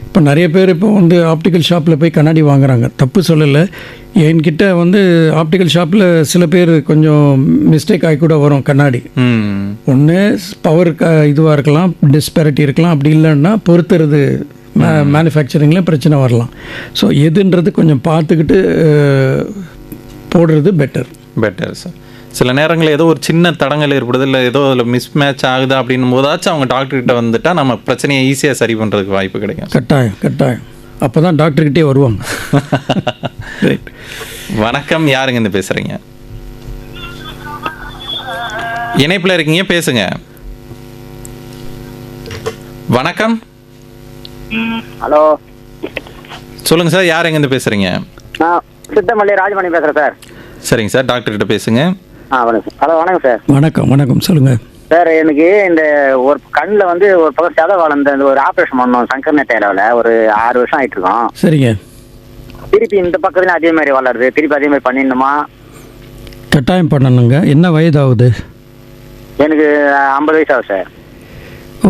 இப்போ நிறைய பேர் இப்போ வந்து ஆப்டிக்கல் ஷாப்பில் போய் கண்ணாடி வாங்குறாங்க, தப்பு சொல்லலை. என்கிட்ட வந்து ஆப்டிக்கல் ஷாப்பில் சில பேர் கொஞ்சம் மிஸ்டேக் ஆகி கூட வரும். கண்ணாடி ஒன்று பவர் இதுவாக இருக்கலாம், டிஸ்பேரிட்டி இருக்கலாம், அப்படி இல்லைன்னா பொறுத்துறது மேனுஃபேக்சரிங்கில் பிரச்சனை வரலாம். ஸோ எதுன்றது கொஞ்சம் பார்த்துக்கிட்டு போடுறது பெட்டர் சார். சில நேரங்களில் ஏதோ ஒரு சின்ன தடங்கள் ஏற்படுது, இல்லை ஏதோ அதில் மிஸ்மேட்ச் ஆகுது அப்படின்னும் போதாச்சும் அவங்க டாக்டர்கிட்ட வந்துட்டால் நம்ம பிரச்சனையை ஈஸியாக சரி பண்ணுறதுக்கு வாய்ப்பு கிடைக்கும். கட்டாயம் அப்போ தான் டாக்டர்கிட்டே வருவாங்க. ரைட். வணக்கம், யாருங்க இருந்து பேசுகிறீங்க? இணைப்பில் இருக்கீங்க, பேசுங்க. வணக்கம். ஹலோ, சொல்லுங்க சார், யார் எங்கேருந்து பேசுறீங்க? நான் சித்தமல்லி ராஜமணி பேசுறேன் சார். சரிங்க சார், டாக்டர் கிட்ட பேசுங்க. வணக்கம். ஹலோ, வணக்கம் சார். வணக்கம் சொல்லுங்க சார். எனக்கு இந்த ஒரு கண்ணில் வந்து ஒரு பக்கம் செத வளர்ந்த ஒரு ஆப்ரேஷன் பண்ணோம் சங்கர்நெட் தேவையில்ல, ஒரு 6 வருஷம் ஆயிட்டு இருக்கோம். சரிங்க. திருப்பி இந்த பக்கத்துல அதே மாதிரி வளருது, திருப்பி அதே மாதிரி பண்ணிடணுமா? கட்டாயம் பண்ணணுங்க. என்ன வயதாகுது? எனக்கு 50 வயசு ஆகுது சார்.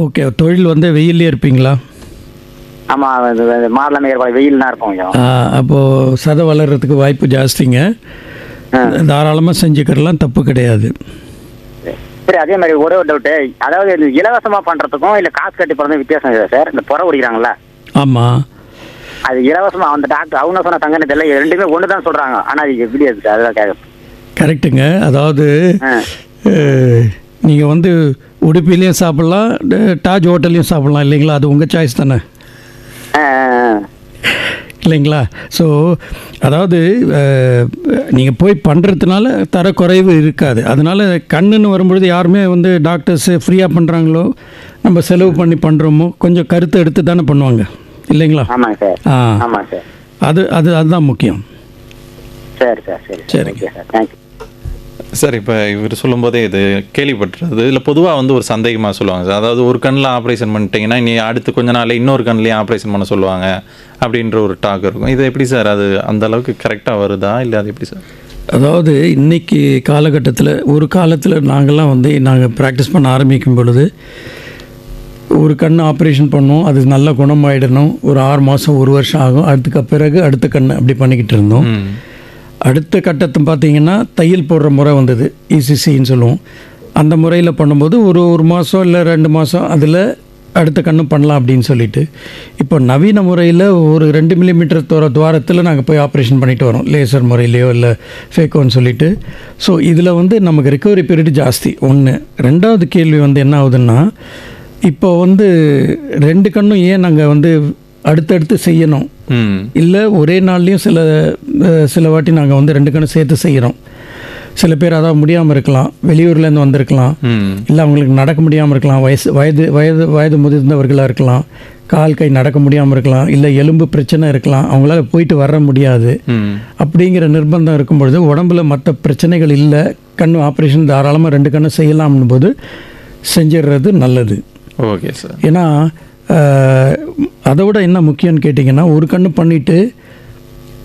ஓகே. தொழில் வந்து வெயிலே இருப்பீங்களா? ஆமாம், மாரலாமே ஏற்பாடு வெயில்னா இருக்கும் கொஞ்சம். அப்போது சதை வளர்கிறதுக்கு வாய்ப்பு ஜாஸ்திங்க. தாராளமாக செஞ்சுக்கிறலாம், தப்பு கிடையாது. சரி, அதே மாதிரி ஒரே ஒரு டவுட்டு, அதாவது இந்த இலவசமாக பண்ணுறதுக்கும் இல்லை காசு கட்டி போகிறதும் வித்தியாசம் இல்லை சார்? இந்த புற குடிக்கிறாங்களா? ஆமாம். அது இலவசமாக அந்த டாக்டர் அவங்க சொன்ன சங்கனத்தில் ரெண்டுமே ஒன்று தான் சொல்கிறாங்க, ஆனால் அது எப்படி இருக்குது சார்? அதுதான் கேட்க. கரெக்டுங்க. அதாவது நீங்கள் வந்து உடுப்பிலையும் சாப்பிட்லாம், டாஜ் ஹோட்டல்லையும் சாப்பிட்லாம் இல்லைங்களா? அது உங்கள் சாய்ஸ் தானே இல்லைங்களா? ஸோ அதாவது நீங்கள் போய் பண்ணுறதுனால தரக்குறைவு இருக்காது. அதனால் கண்ணுன்னு வரும்பொழுது யாருமே வந்து டாக்டர்ஸு ஃப்ரீயாக பண்ணுறாங்களோ நம்ம செலவு பண்ணி பண்ணுறோமோ கொஞ்சம் கருத்தை எடுத்து தானே பண்ணுவாங்க இல்லைங்களா? ஆமாங்க சார். ஆமாம் சார். அதுதான் முக்கியம். சரி சார். சரிங்க சார், தேங்க்யூ சார். இப்போ இவர் சொல்லும்போதே இது கேள்விப்பட்டுறது, இதில் பொதுவாக வந்து ஒரு சந்தேகமாக சொல்லுவாங்க சார். அதாவது ஒரு கண்ணில் ஆப்ரேஷன் பண்ணிட்டீங்கன்னா நீ அடுத்து கொஞ்ச நாள் இன்னொரு கண்ணிலையும் ஆப்ரேஷன் பண்ண சொல்லுவாங்க அப்படின்ற ஒரு டாக் இருக்கும். இது எப்படி சார்? அது அந்த அளவுக்கு கரெக்டாக வருதா இல்லை அது எப்படி சார்? அதாவது இன்றைக்கி காலகட்டத்தில், ஒரு காலத்தில் நாங்கள்லாம் வந்து நாங்கள் ப்ராக்டிஸ் பண்ண ஆரம்பிக்கும் பொழுது ஒரு கண் ஆப்ரேஷன் பண்ணோம், அது நல்லா குணமாயிடணும், ஒரு 6 மாதம் 1 வருஷம் ஆகும், அதுக்கு பிறகு அடுத்த கண் அப்படி பண்ணிக்கிட்டு இருந்தோம். அடுத்த கட்டத்தை பார்த்தீங்கன்னா தையல் போடுற முறை வந்தது, இசிசின்னு சொல்லுவோம். அந்த முறையில் பண்ணும்போது ஒரு மாதம் இல்லை 2 மாதம் அதில் அடுத்த கண்ணு பண்ணலாம் அப்படின்னு சொல்லிட்டு, இப்போ நவீன முறையில் ஒரு 2 மில்லிமீட்டர் துவாரத்தில் நாங்கள் போய் ஆப்ரேஷன் பண்ணிட்டு வரோம், லேசர் முறையிலையோ இல்லை ஃபேக்கோன்னு சொல்லிட்டு. ஸோ இதில் வந்து நமக்கு ரெக்கவரி பீரியட் ஜாஸ்தி. ஒன்று. ரெண்டாவது கேள்வி வந்து என்ன ஆகுதுன்னா, இப்போ வந்து 2 கண்ணும் ஏன் நாங்கள் வந்து அடுத்தடுத்து செய்யணும், இல்லை ஒரே நாள்லேயும் சில வாட்டி நாங்கள் வந்து 2 கண்ணும் சேர்த்து செய்கிறோம். சில பேர் அதான் முடியாமல் இருக்கலாம், வெளியூர்லேருந்து வந்திருக்கலாம், இல்லை அவங்களுக்கு நடக்க முடியாமல் இருக்கலாம், வயது முதிர்ந்தவர்களாக இருக்கலாம், கால் கை நடக்க முடியாமல் இருக்கலாம், இல்லை எலும்பு பிரச்சனை இருக்கலாம், அவங்களால போயிட்டு வர முடியாது. அப்படிங்கிற நிர்பந்தம் இருக்கும்பொழுது உடம்புல மற்ற பிரச்சனைகள் இல்லை, கண் ஆப்ரேஷன் தாராளமாக 2 கண்ணும் செய்யலாம்னு போது செஞ்சிடுறது நல்லது. Okay sir. ஏன்னா அதை விட என்ன முக்கியம்னு கேட்டிங்கன்னா, ஒரு கண்ணு பண்ணிவிட்டு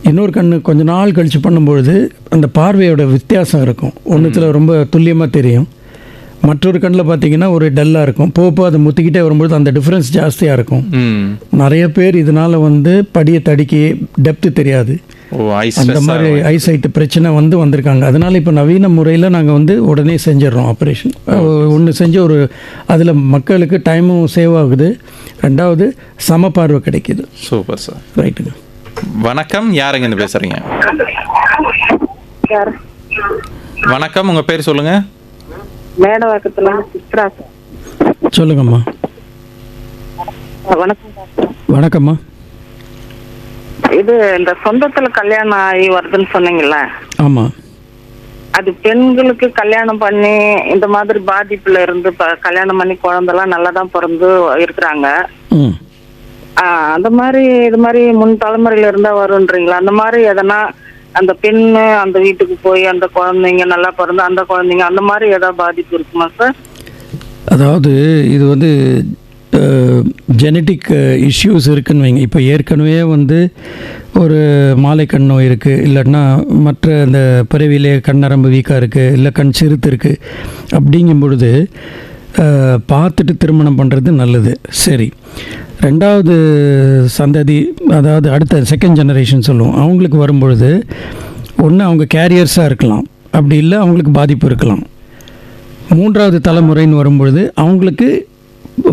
இன்னொரு கண்ணு கொஞ்ச நாள் கழித்து பண்ணும்பொழுது அந்த பார்வையோட வித்தியாசம் இருக்கும். ஒன்றுத்தில் ரொம்ப துல்லியமாக தெரியும், மற்றொரு கண்ணில் பார்த்தீங்கன்னா ஒரு டல்லாக இருக்கும். போக அதை முத்திக்கிட்டே வரும்பொழுது அந்த டிஃப்ரென்ஸ் ஜாஸ்தியாக இருக்கும். நிறைய பேர் இதனால் வந்து படியை தடுக்கி டெப்த்து தெரியாது, அந்த மாதிரி ஐசைட்டு பிரச்சனை வந்திருக்காங்க. அதனால் இப்போ நவீன முறையில் நாங்கள் வந்து உடனே செஞ்சிடறோம் ஆப்ரேஷன். ஒன்று செஞ்சு அதில் மக்களுக்கு டைமும் சேவ் ஆகுது, ரெண்டாவது சம பார்வை கிடைக்கிது. Super sir. ரைட்டுங்க. வணக்கம், யாருங்க இருந்து பேசுகிறீங்க? வணக்கம், உங்கள் பேர் சொல்லுங்கள். மேடவாக்கத்துல சித்ரா. சொல்லுங்கம்மா. வணக்கம்மா. இது இந்த சொந்தத்துல கல்யாணம் ஆகி வருதுன்னு சொன்னீங்கல்ல? ஆமா. அது பெண்களுக்கு கல்யாணம் பண்ணி இந்த மாதிரி பாதிப்புல இருந்து கல்யாணம் பண்ணி குழந்தைலாம் நல்லா தான் பிறந்து இருக்கிறாங்க. அந்த மாதிரி இது மாதிரி முன் தலைமுறையில இருந்தா வரும்ன்றீங்களா? அந்த மாதிரி எதனா அந்த பெண்ணு அந்த வீட்டுக்கு போய் அந்த குழந்தைங்க நல்லா பிறந்து அந்த குழந்தைங்க அந்த மாதிரி ஏதாவது பாதிப்பு இருக்குமா சார்? அதாவது இது வந்து ஜெனட்டிக் இஷ்யூஸ் இருக்குன்னு வைங்க. இப்போ ஏற்கனவே வந்து ஒரு மாலைக்கண் நோய் இருக்குது, இல்லைன்னா மற்ற இந்த பிறவிலே கண் நரம்பு வீக்காக இருக்குது, இல்லை கண் சிறுத்து இருக்குது. அப்படிங்கும் பொழுது பார்த்துட்டு திருமணம் பண்ணுறது நல்லது. சரி, ரெண்டாவது சந்ததி, அதாவது அடுத்த செகண்ட் ஜெனரேஷன் சொல்லுவோம், அவங்களுக்கு வரும்பொழுது ஒன்று அவங்க கேரியர்ஸாக இருக்கலாம், அப்படி இல்லை அவங்களுக்கு பாதிப்பு இருக்கலாம். மூன்றாவது தலைமுறைன்னு வரும்பொழுது அவங்களுக்கு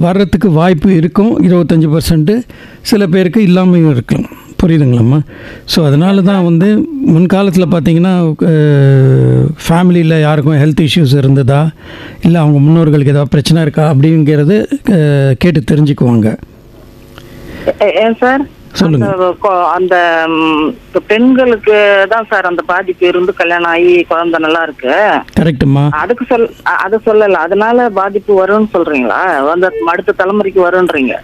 வர்றதுக்கு வாய்ப்பு இருக்கும் 25%, சில பேருக்கு இல்லாமையும் இருக்கலாம். புரியுதுங்களாம்மா? ஸோ அதனால தான் வந்து முன்காலத்தில் பார்த்தீங்கன்னா ஃபேமிலியில் யாருக்கும் ஹெல்த் இஷ்யூஸ் இருந்ததா, இல்லை அவங்க முன்னோர்களுக்கு ஏதாவது பிரச்சனை இருக்கா அப்படிங்கிறது கேட்டு தெரிஞ்சுக்குவாங்க. ஏன் சார் சொல்லுங்க. அந்த பெண்களுக்கு தான் சார் அந்த பாதிப்பு இருந்து கல்யாணம் ஆகி குழந்தை நல்லா இருக்கு. கரெக்டுமா? அது சொல்லல, அதனால பாதிப்பு வரும்னு சொல்றீங்களா? அந்த அடுத்த தலைமுறைக்கு வரும்ன்றீங்க.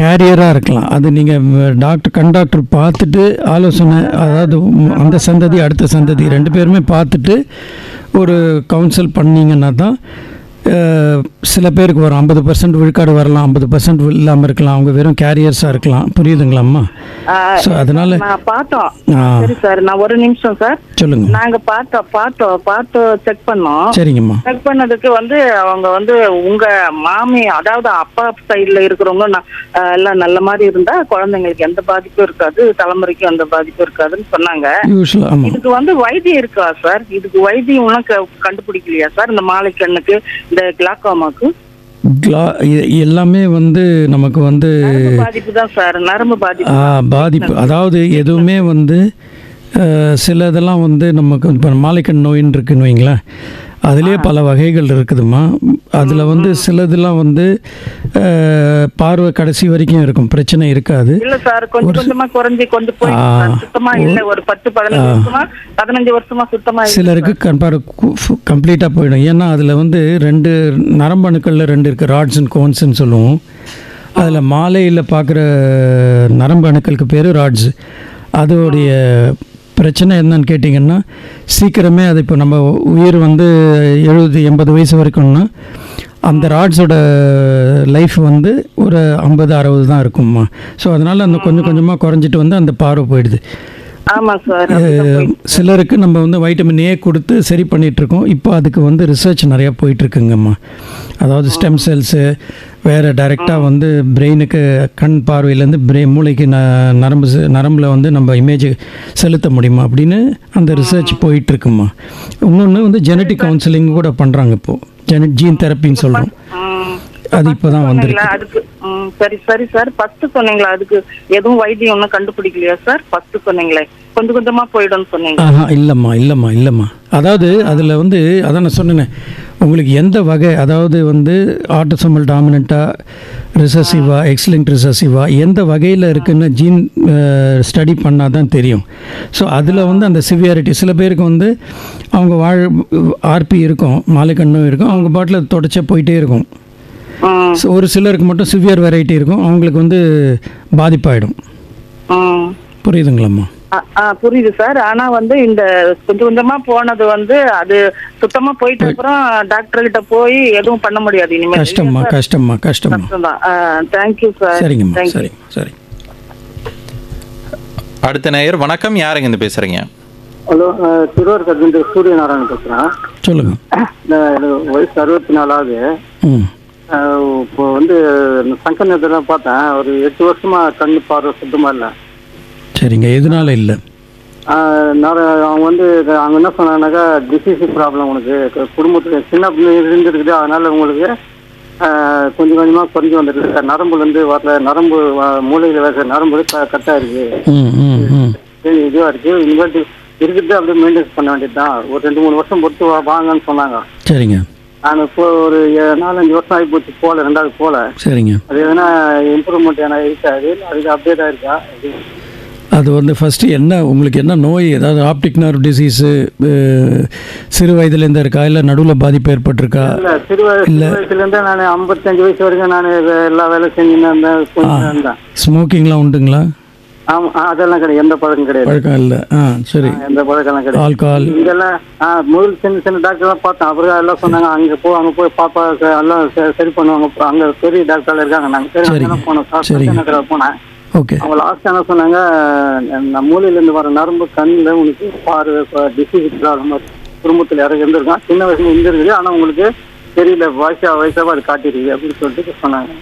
கேரியராக இருக்கலாம். அது நீங்கள் கண் டாக்டர் பார்த்துட்டு ஆலோசனை, அதாவது அந்த சந்ததி அடுத்த சந்ததி 2 பேருமே பார்த்துட்டு ஒரு கவுன்சில் பண்ணிங்கன்னா தான் சில பேருக்கு வரும். 50% விழுக்காடு வரலாம், 50% இல்லாமல் இருக்கலாம். அவங்க வெறும் கேரியர்ஸாக இருக்கலாம். புரியுதுங்களாம்மா? ஸோ அதனால நான் பார்த்தோம். சரி சார், நான் ஒரு நிமிஷம் சார். சொல்லுங்க. நாங்க பார்த்தோம் செக் பண்ணோம். சரிங்கம்மா. செக் பண்ணதுக்கு அவங்க உங்க மாமி, அதாவது அப்பா சைடுல இருக்கிறவங்க எல்லாம் நல்ல மாதிரி இருந்தா குழந்தைங்களுக்கு எந்த பாதிப்பும் இருக்காது, தலைமுறைக்கும் எந்த பாதிப்பும் இருக்காதுன்னு சொன்னாங்க. இதுக்கு வைத்தியம் இருக்கா சார்? இதுக்கு வைத்தியம் கண்டுபிடிக்கலையா சார்? இந்த மாலை கண்ணுக்கு, இந்த கிளாக்கோமாக்கு எல்லாமே நமக்கு பாதிப்பு தான் சார். நரம்பு பாதிப்பு. அதாவது எதுவுமே சில இதெல்லாம் நமக்கு இப்போ மாலைக்கண் நோயின்னு இருக்குன்னு வைங்களேன், அதுலேயே பல வகைகள் இருக்குதுமா. அதில் சிலதெல்லாம் பார்வை கடைசி வரைக்கும் இருக்கும், பிரச்சனை இருக்காது. இல்ல சார், கொஞ்சம் கொஞ்சமா குறைஞ்சி கொண்டு போய் சுத்தமா இல்ல, ஒரு 10-15 வருஷமா சுத்தமா. சிலருக்கு கம்ப்ளீட்டாக போயிடும். ஏன்னா அதில் 2 நரம்பு அணுக்களில் 2 இருக்குது, ராட்ஸ் அண்ட் கோன்ஸ்ன்னு சொல்லுவோம். அதில் மாலையில் பார்க்குற நரம்பு அணுக்களுக்கு பேர் ராட்ஸ். அதோடைய பிரச்சனை என்னன்னு கேட்டிங்கன்னா, சீக்கிரமே அது இப்போ நம்ம உயிர் 70-80 வயசு வரைக்கும்னா அந்த ராட்ஸோட லைஃப் ஒரு 50-60 தான் இருக்கும்மா. ஸோ அதனால் அந்த கொஞ்சம் கொஞ்சமாக குறைஞ்சிட்டு அந்த பார்வை போயிடுது. ஆமாம் சார். சிலருக்கு நம்ம வைட்டமின் ஏ கொடுத்து சரி பண்ணிகிட்ருக்கோம். இப்போ அதுக்கு ரிசர்ச் நிறையா போயிட்டுருக்குங்கம்மா. அதாவது ஸ்டெம் செல்ஸு வேறு டைரெக்டாக பிரெயினுக்கு, கண் பார்வையிலேருந்து மூளைக்கு நரம்பில் நம்ம இமேஜ் செலுத்த முடியுமா அப்படின்னு அந்த ரிசர்ச் போயிட்டுருக்குமா. இன்னொன்று ஜெனட்டிக் கவுன்சிலிங் கூட பண்ணுறாங்க இப்போது, ஜீன் தெரப்பின்னு சொல்கிறோம். அது இப்போதான் வந்திருக்கு. அதுக்கு சரி சார், 10 சொன்னீங்களா? அதுக்கு எதுவும் வைத்தியம் ஒன்றும் கண்டுபிடிக்கலையா சார்? 10 சொன்னீங்களே, கொஞ்சம் கொஞ்சமா போயிடும்னு சொன்னீங்க. இல்லைம்மா. அதாவது அதில் அதான் நான் சொன்னேன், உங்களுக்கு எந்த வகை, அதாவது ஆட்டோசோமல் டாமினண்ட்டா, ரிசசிவா, எக்ஸ்லிங்க்ட் ரிசசிவா, எந்த வகையில் இருக்குன்னு ஜீன் ஸ்டடி பண்ணால் தான் தெரியும். ஸோ அதில் அந்த சிவியாரிட்டி, சில பேருக்கு அவங்க ஆர்பி இருக்கும், மாலைக்கண்ணும் இருக்கும், அவங்க பாட்டில் தொடச்சா போயிட்டே இருக்கும். ஒரு சிலருக்கு மட்டும் சிவியர் வெரைட்டி இருக்கும், அவங்களுக்கு பாதிப்பாயிடும். புரியுதுங்களாம்மா? புரியுது சார். ஆனா இந்த கொஞ்சம் கொஞ்சமா போனது அது சுத்தமா போயிட்ட அப்புறம் டாக்டர் கிட்ட போய் எதுவும் பண்ண முடியாது இனிமேல். கஷ்டமா. Thank you sir. சரிங்கம்மா. சரி. அடுத்த நேயர். வணக்கம், யாருங்க இருந்து பேசுறீங்க? ஹலோ, திருவாரூர் சூரியநாராயணன் பேசுறேன். சொல்லுங்க. வயசு 64 ஆகுது. இப்போ சங்கர் நேரத்தில் பார்த்தேன், ஒரு 8 வருஷமா கண்ணு பார்வை சுத்தமா இல்லை. சரிங்க. எதனால இல்லை? அவங்க அவங்க என்ன சொன்னாங்கன்னாக்கா, டிசீஸ் ப்ராப்ளம் உனக்கு குடும்பத்தில் சின்ன இருந்துருக்குது, அதனால உங்களுக்கு கொஞ்சம் கொஞ்சமாக குறைஞ்சி வந்துருக்கு. நரம்புலேருந்து வரல, நரம்பு மூளையில் வேற நரம்பு கட்டாக இருக்கு, இதுவாக இருக்கு. இனிமேட்டு இருக்குது அப்படியே மெயின்டைன்ஸ் பண்ண வேண்டியது தான். ஒரு 2-3 வருஷம் பொறுத்து வாங்கன்னு சொன்னாங்க. சரிங்க. நான் இப்போ ஒரு 4-5 வருஷம் ஆகி போச்சு, போல 2வது போல. சரிங்க. அது எதனா இம்ப்ரூவ்மெண்ட் என்ன இருக்காது, அதுக்கு அப்டேட் ஆயிருக்கா? அது ஃபஸ்ட்டு என்ன உங்களுக்கு என்ன நோய், ஏதாவது ஆப்டிக் நர்வ் டிசீஸு சிறு வயதுலேருந்து இருக்கா, இல்லை நடுவில் பாதிப்பு ஏற்பட்டிருக்கா? இல்லை, சிறு வயசுலேருந்து நான் 55 வயசு வரைக்கும் நான் எல்லா வேலையும் செஞ்சுன்னு இருந்தேன். ஸ்மோக்கிங்லாம் உண்டுங்களா? ஆமாம், அதெல்லாம் கிடையாது, எந்த பழக்கம் கிடையாது. பழக்கம் இல்லை. சரி. எந்த பழக்கம்லாம் கிடையாது. ஆல்கஹால் இதெல்லாம் முதல் சின்ன டாக்டர்லாம் பார்த்தேன். அப்புறம் எல்லாம் சொன்னாங்க, அங்கே போய் பாப்பா எல்லாம் சரி பண்ணுவாங்க, அங்கே பெரிய டாக்டர் இருக்காங்க. நாங்கள் போனோம் போனேன். ஓகே. அவங்க லாஸ்ட் என்ன சொன்னாங்க, மூளையிலேருந்து வர நரம்பு கண்ணில் உனக்கு பார்வை டிசீஸ் ப்ராப்ளம் குடும்பத்தில் யாரும் இருந்திருக்கான், சின்ன வயசுல இருந்திருக்குது, ஆனால் உங்களுக்கு தெரியல, வயசாக அது காட்டிருக்கு அப்படின்னு சொல்லிட்டு சொன்னாங்க.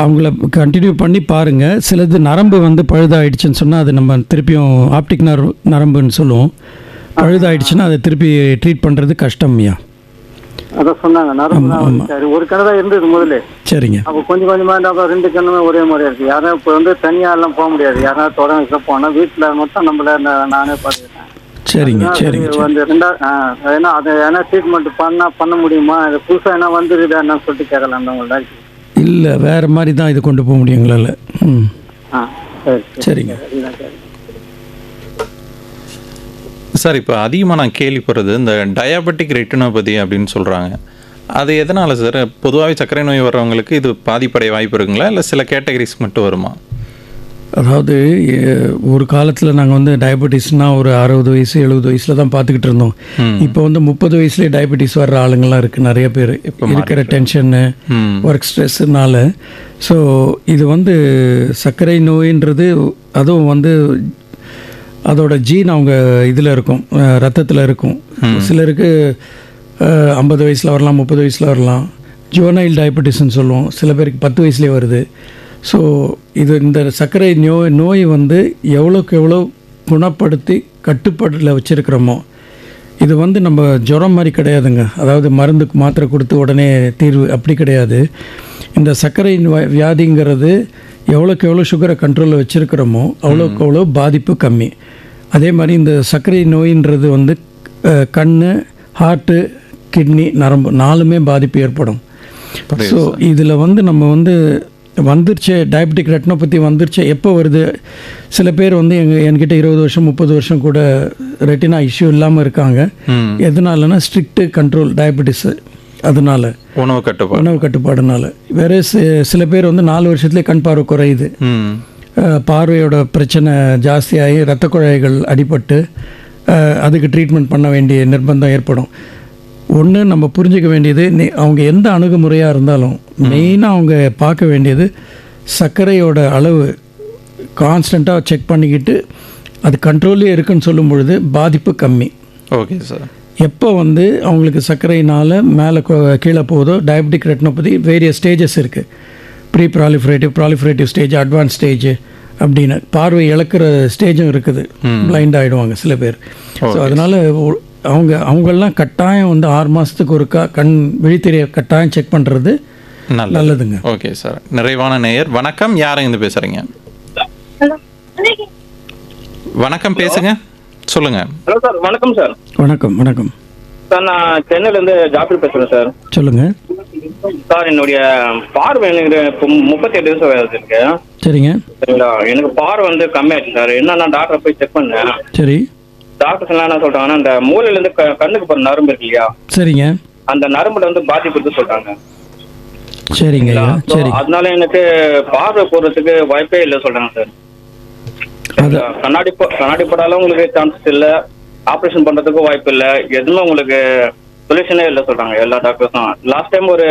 அவங்கள கண்டினியூ பண்ணி பாருங்கள். சிலது நரம்பு பழுதாயிடுச்சுன்னு சொன்னால் அது நம்ம திருப்பியும் ஆப்டிக் நரம்புன்னு சொல்லுவோம். பழுதாயிடுச்சுன்னா அதை திருப்பி ட்ரீட் பண்ணுறது கஷ்டம்யா. அதான் சொன்னாங்க நரம்புலாம் வந்துச்சாரு. ஒரு கண்ணு தான் இருந்தது முதல்ல. சரிங்க. அப்போ கொஞ்சம் கொஞ்சமா அப்புறம் 2 கண்ணுமே ஒரே மாதிரியா இருக்கு. யாரும் இப்போ வந்து தனியா எல்லாம் போக முடியாது. யாராவது தொடங்க போனா வீட்டுல மொத்தம் நம்மள நானே பார்த்துக்கிட்டேன். சரிங்க சரிங்க. வந்து ஏன்னா அதை ஏன்னா ட்ரீட்மெண்ட் பண்ண முடியுமா, இது புதுசா என்ன வந்துருக்குதா என்ன சொல்லிட்டு கேட்கலாம் உங்கள்ட்ட. இல்லை வேறு மாதிரி தான் இது கொண்டு போக முடியும் எங்களால். ம் சரிங்க. சார் இப்போ அதிகமாக நான் கேள்விப்படுறது இந்த டயாபெட்டிக் ரெட்டினோபதி அப்படின்னு சொல்கிறாங்க. அது எதனால் சார்? பொதுவாகவே சர்க்கரை நோய் வர்றவங்களுக்கு இது பாதிப்படைய வாய்ப்பு இருக்குங்களா, இல்லை சில கேட்டகரிஸ் மட்டும் வருமா? அதாவது ஒரு காலத்தில் நாங்கள் வந்து டயபெட்டிஸ்னால் ஒரு 60 வயசு 70 வயசில் தான் பார்த்துக்கிட்டு இருந்தோம். இப்போ வந்து 30 வயசுலேயே டயபெட்டிஸ் வர்ற ஆளுங்கள்லாம் இருக்குது நிறைய பேர். இப்போ இருக்கிற டென்ஷன்னு ஒர்க் ஸ்ட்ரெஸ்ஸுனால. ஸோ இது வந்து சர்க்கரை நோயின்றது அதுவும் வந்து அதோட ஜீன் அவங்க இதில் இருக்கும், ரத்தத்தில் இருக்கும். சிலருக்கு 50 வயசில் வரலாம், 30 வயசில் வரலாம். ஜுவனைல் டயபெட்டிஸ்ன்னு சொல்லுவோம். சில பேருக்கு 10 வயசுலேயே வருது. ஸோ இது இந்த சர்க்கரை நோய் வந்து எவ்வளோக்கு எவ்வளோ குணப்படுத்தி கட்டுப்பாட்டில் வச்சுருக்கிறோமோ, இது வந்து நம்ம ஜுரம் மாதிரி கிடையாதுங்க. அதாவது மருந்துக்கு மாத்திரை கொடுத்து உடனே தீர்வு அப்படி கிடையாது. இந்த சர்க்கரை வியாதிங்கிறது எவ்வளோக்கு எவ்வளோ சுகரை கண்ட்ரோலில் வச்சுருக்கிறோமோ அவ்வளோக்கு அவ்வளோ பாதிப்பு கம்மி. அதே மாதிரி இந்த சர்க்கரை நோயின்றது வந்து கண், ஹார்ட்டு, கிட்னி, நரம்பு 4மே பாதிப்பு ஏற்படும். ஸோ இதில் வந்து நம்ம வந்து வந்துருச்சு டயபெட்டிக் ரெட்டினோபதி வந்துருச்சு. எப்போ வருது? சில பேர் வந்து என்கிட்ட 20 வருஷம் 30 வருஷம் கூட ரெட்டினா இஷ்யூ இல்லாமல் இருக்காங்க. எதனாலனா ஸ்ட்ரிக்ட் கண்ட்ரோல் டயபெட்டிஸு, அதனால உணவு கட்டுப்பாடுனால. வேறு சில பேர் வந்து 4 வருஷத்துலேயே கண் பார்வை குறையுது. பார்வையோட பிரச்சனை ஜாஸ்தியாகி இரத்த குழாய்கள் அடிபட்டு அதுக்கு ட்ரீட்மெண்ட் பண்ண வேண்டிய நிர்பந்தம் ஏற்படும். ஒன்று நம்ம புரிஞ்சிக்க வேண்டியது, அவங்க எந்த அணுகுமுறையாக இருந்தாலும் மெயினாக அவங்க பார்க்க வேண்டியது சர்க்கரையோட அளவு கான்ஸ்டண்ட்டாக செக் பண்ணிக்கிட்டு அது கண்ட்ரோல்லே இருக்குன்னு சொல்லும் பொழுது பாதிப்பு கம்மி. Okay sir. எப்போ வந்து அவங்களுக்கு சர்க்கரையினால் மேலே கீழே போகுதோ, டயபெட்டிக் ரெட்டினோபதி வேரியஸ் ஸ்டேஜஸ் இருக்குது. Pre proliferative stage, advance stage அப்படின்னு பார்வை இழக்கிற ஸ்டேஜும் இருக்குது. பிளைண்ட் ஆகிடுவாங்க சில பேர். ஸோ அதனால் அவங்கெல்லாம் கட்டாயம் வந்து 6 மாதத்துக்கு ஒருக்கா கண் விழித்திரையை கட்டாயம் செக் பண்ணுறது நல்லதுங்க. Okay sir. நிறைவான நேயர். வணக்கம், யாருங்க இருந்து பேசுகிறீங்க? வணக்கம், பேசுங்க, சொல்லுங்க. Hello sir. வணக்கம் சார். வணக்கம் வணக்கம் சார். நான் சென்னையிலேருந்து ஜாஃபர் பேசுகிறேன் சார். சொல்லுங்க சார். என்னுடைய பார்வை எனக்கு இப்போ 38 வயசு வயது இருக்கு. சரிங்க. சரிங்களா. எனக்கு பார்வை வந்து கம்மியாயிடுச்சு சார். என்னன்னா டாக்டரை போய் செக் பண்ணேன். சரி. டாக்டர்ஸ் எல்லாம் என்ன சொல்றாங்கன்னா, இந்த மூளையில இருந்து கண்ணுக்கு போற நரம்பு இருக்கு இல்லையா, சரிங்க, அந்த நரம்புல வந்து பாதிப்பு இருக்கு சொல்றாங்க. சரிங்க. சரி. அதனால எனக்கு பார்வை போறதுக்கு வாய்ப்பே இல்லை சொல்றாங்க சார். கண்ணாடி போடாலும் உங்களுக்கு சான்சஸ் இல்லை, ஆப்ரேஷன் பண்றதுக்கும் வாய்ப்பு இல்லை, எதுவுமே உங்களுக்கு சொல்யூஷனே இல்லை சொல்றாங்க எல்லா டாக்டர்ஸும். லாஸ்ட் டைம் ஒரு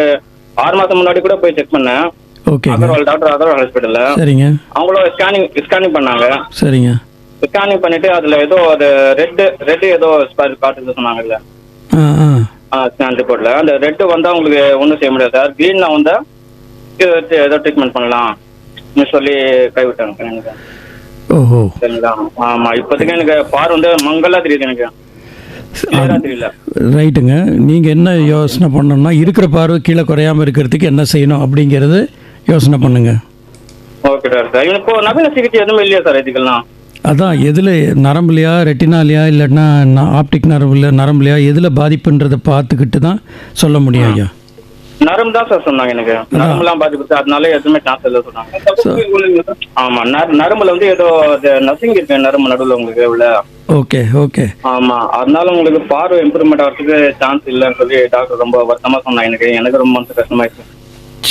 6 மாசம் முன்னாடி கூட போய் செக் பண்ணேன். அகர்வால் ஹாஸ்பிட்டல்ல. சரிங்க. அவங்களும் ஸ்கேனிங் பண்ணாங்க. சரிங்க. ஸ்கேனிங் பண்ணிட்டு அதுல ஏதோ அது ரெட் ஏதோ காட்டுது சொன்னாங்கல்ல ஸ்கேன் ரிப்போர்ட்ல. அந்த ரெட் வந்தா உங்களுக்கு ஒன்றும் செய்ய முடியாது சார். கிரீன்ல வந்தா ஏதோ ட்ரீட்மெண்ட் பண்ணலாம் சொல்லி கைவிட்டாங்க எனக்கு. ஓஹோ. சரிங்களா. ஆமா. இப்போதைக்கு எனக்கு பார்வை வந்து மங்கலா தெரியுது, எனக்கு தெரியல. ரைட்டுங்க. நீங்கள் என்ன யோசனை பண்ணணும்னா இருக்கிற பார்வை கீழே குறையாமல் இருக்கிறதுக்கு என்ன செய்யணும் அப்படிங்கிறது யோசனை பண்ணுங்க. Okay sir. இப்போ நவீன சிகிச்சை எதுவுமே இல்லையா சார் இதுக்கெல்லாம்? அதான் எதில் நரம்புலையா ரெட்டினாலையா இல்லைன்னா ஆப்டிக் நரம்புலையா எதில் பாதிப்புன்றதை பார்த்துக்கிட்டு தான் சொல்ல முடியும் ஐயா. நரம்பு தான் சார் சொன்னாங்க. எனக்கு நரம்புலாம் பாதிப்பு, அதனால எதுவுமே சான்ஸ் இல்லை சொன்னாங்க. ஆமா. நரம்புல வந்து ஏதோ நசிங் இருக்கு நரம்பு நடுவில் உங்களுக்கு உள்ள. Okay okay. ஆமா. அதனால உங்களுக்கு பார்வை இம்ப்ரூவ்மெண்ட் ஆகிறதுக்கு சான்ஸ் இல்லைன்னு சொல்லி டாக்டர் ரொம்ப வருத்தமா சொன்னாங்க. எனக்கு ரொம்ப மனசு கஷ்டமாயிடுச்சு.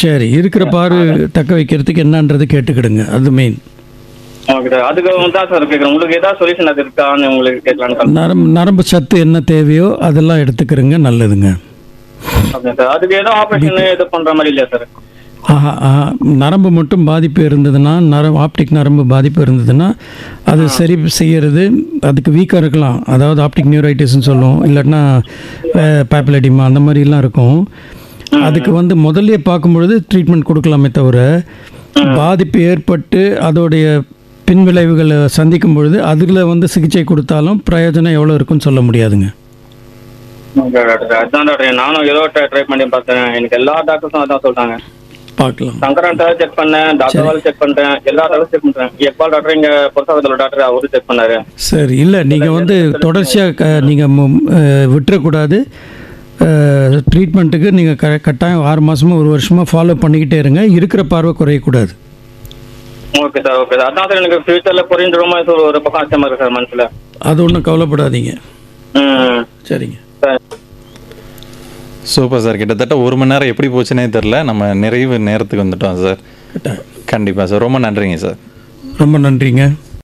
சரி. இருக்கிற பார்வை தக்க வைக்கிறதுக்கு என்னன்றது கேட்டுக்கிடுங்க, அது மெயின். ஓகே. அதுக்கு தான் சார் கேட்குறேன், உங்களுக்கு ஏதாவது சொல்யூஷன் அது இருக்கான்னு உங்களுக்கு கேட்கலான்னு. நரம்பு சத்து என்ன தேவையோ அதெல்லாம் எடுத்துக்கிறங்க, நல்லதுங்க. Okay sir. அதுக்கு ஏதோ ஆப்ரேஷன் ஏதோ பண்ற மாதிரி இல்லையா சார்? நரம்பு மட்டும் பாதிப்பு இருந்ததுன்னா, ஆப்டிக் நரம்பு பாதிப்பு இருந்ததுன்னா அது சரி செய்யறது அதுக்கு வீக்காக இருக்கலாம். அதாவது ஆப்டிக் நியூரைட்டிஸ்ன்னு சொல்லுவோம், இல்லாட்டினா பேப்லடிமா அந்த மாதிரிலாம் இருக்கும். அதுக்கு வந்து முதல்ல பார்க்கும்பொழுது ட்ரீட்மெண்ட் கொடுக்கலாமே தவிர பாதிப்பு ஏற்பட்டு அதோடைய பின்விளைவுகளை சந்திக்கும் பொழுது அதில் வந்து சிகிச்சை கொடுத்தாலும் பிரயோஜனம் எவ்வளோ இருக்குன்னு சொல்ல முடியாதுங்க. ஓகே டாக்டர், அதான் டாக்டர் நானும் ஏதோ ட்ரை பண்ணி பார்த்தேன். எனக்கு எல்லா டாக்டர்ஸும் அதான் சொல்றாங்க. பார்க்கலாம். சங்கரன் செக் பண்ணேன், டாக்டர் செக் பண்றேன், எல்லா டாக்டரும் செக் பண்றேன். எப்பால் டாக்டர் இங்க பொறுத்தவரத்துல டாக்டர் அவரு செக் பண்ணாரு. சரி, இல்லை நீங்கள் வந்து தொடர்ச்சியாக நீங்கள் விட்டுறக்கூடாது. ட்ரீட்மெண்ட்டுக்கு நீங்கள் கட்டாயம் 6 மாதமாக 1 வருஷமாக ஃபாலோ பண்ணிக்கிட்டே இருங்க. இருக்கிற பார்வை குறையக்கூடாது. Okay sir, okay sir. அதான் சார் எனக்கு ஃபியூச்சர்ல புரிஞ்சிருமா ஒரு பக்கம் அச்சமா இருக்கு சார் மனசுல. அது ஒன்றும் கவலைப்படாதீங்க. சரிங்க. Super sir. கிட்டத்தட்ட 1 மணி நேரம் எப்படி போச்சுன்னே தெரில. நம்ம நிறைவு நேரத்துக்கு வந்துட்டோம் சார். கண்டிப்பாக சார். ரொம்ப நன்றிங்க சார். ரொம்ப நன்றிங்க.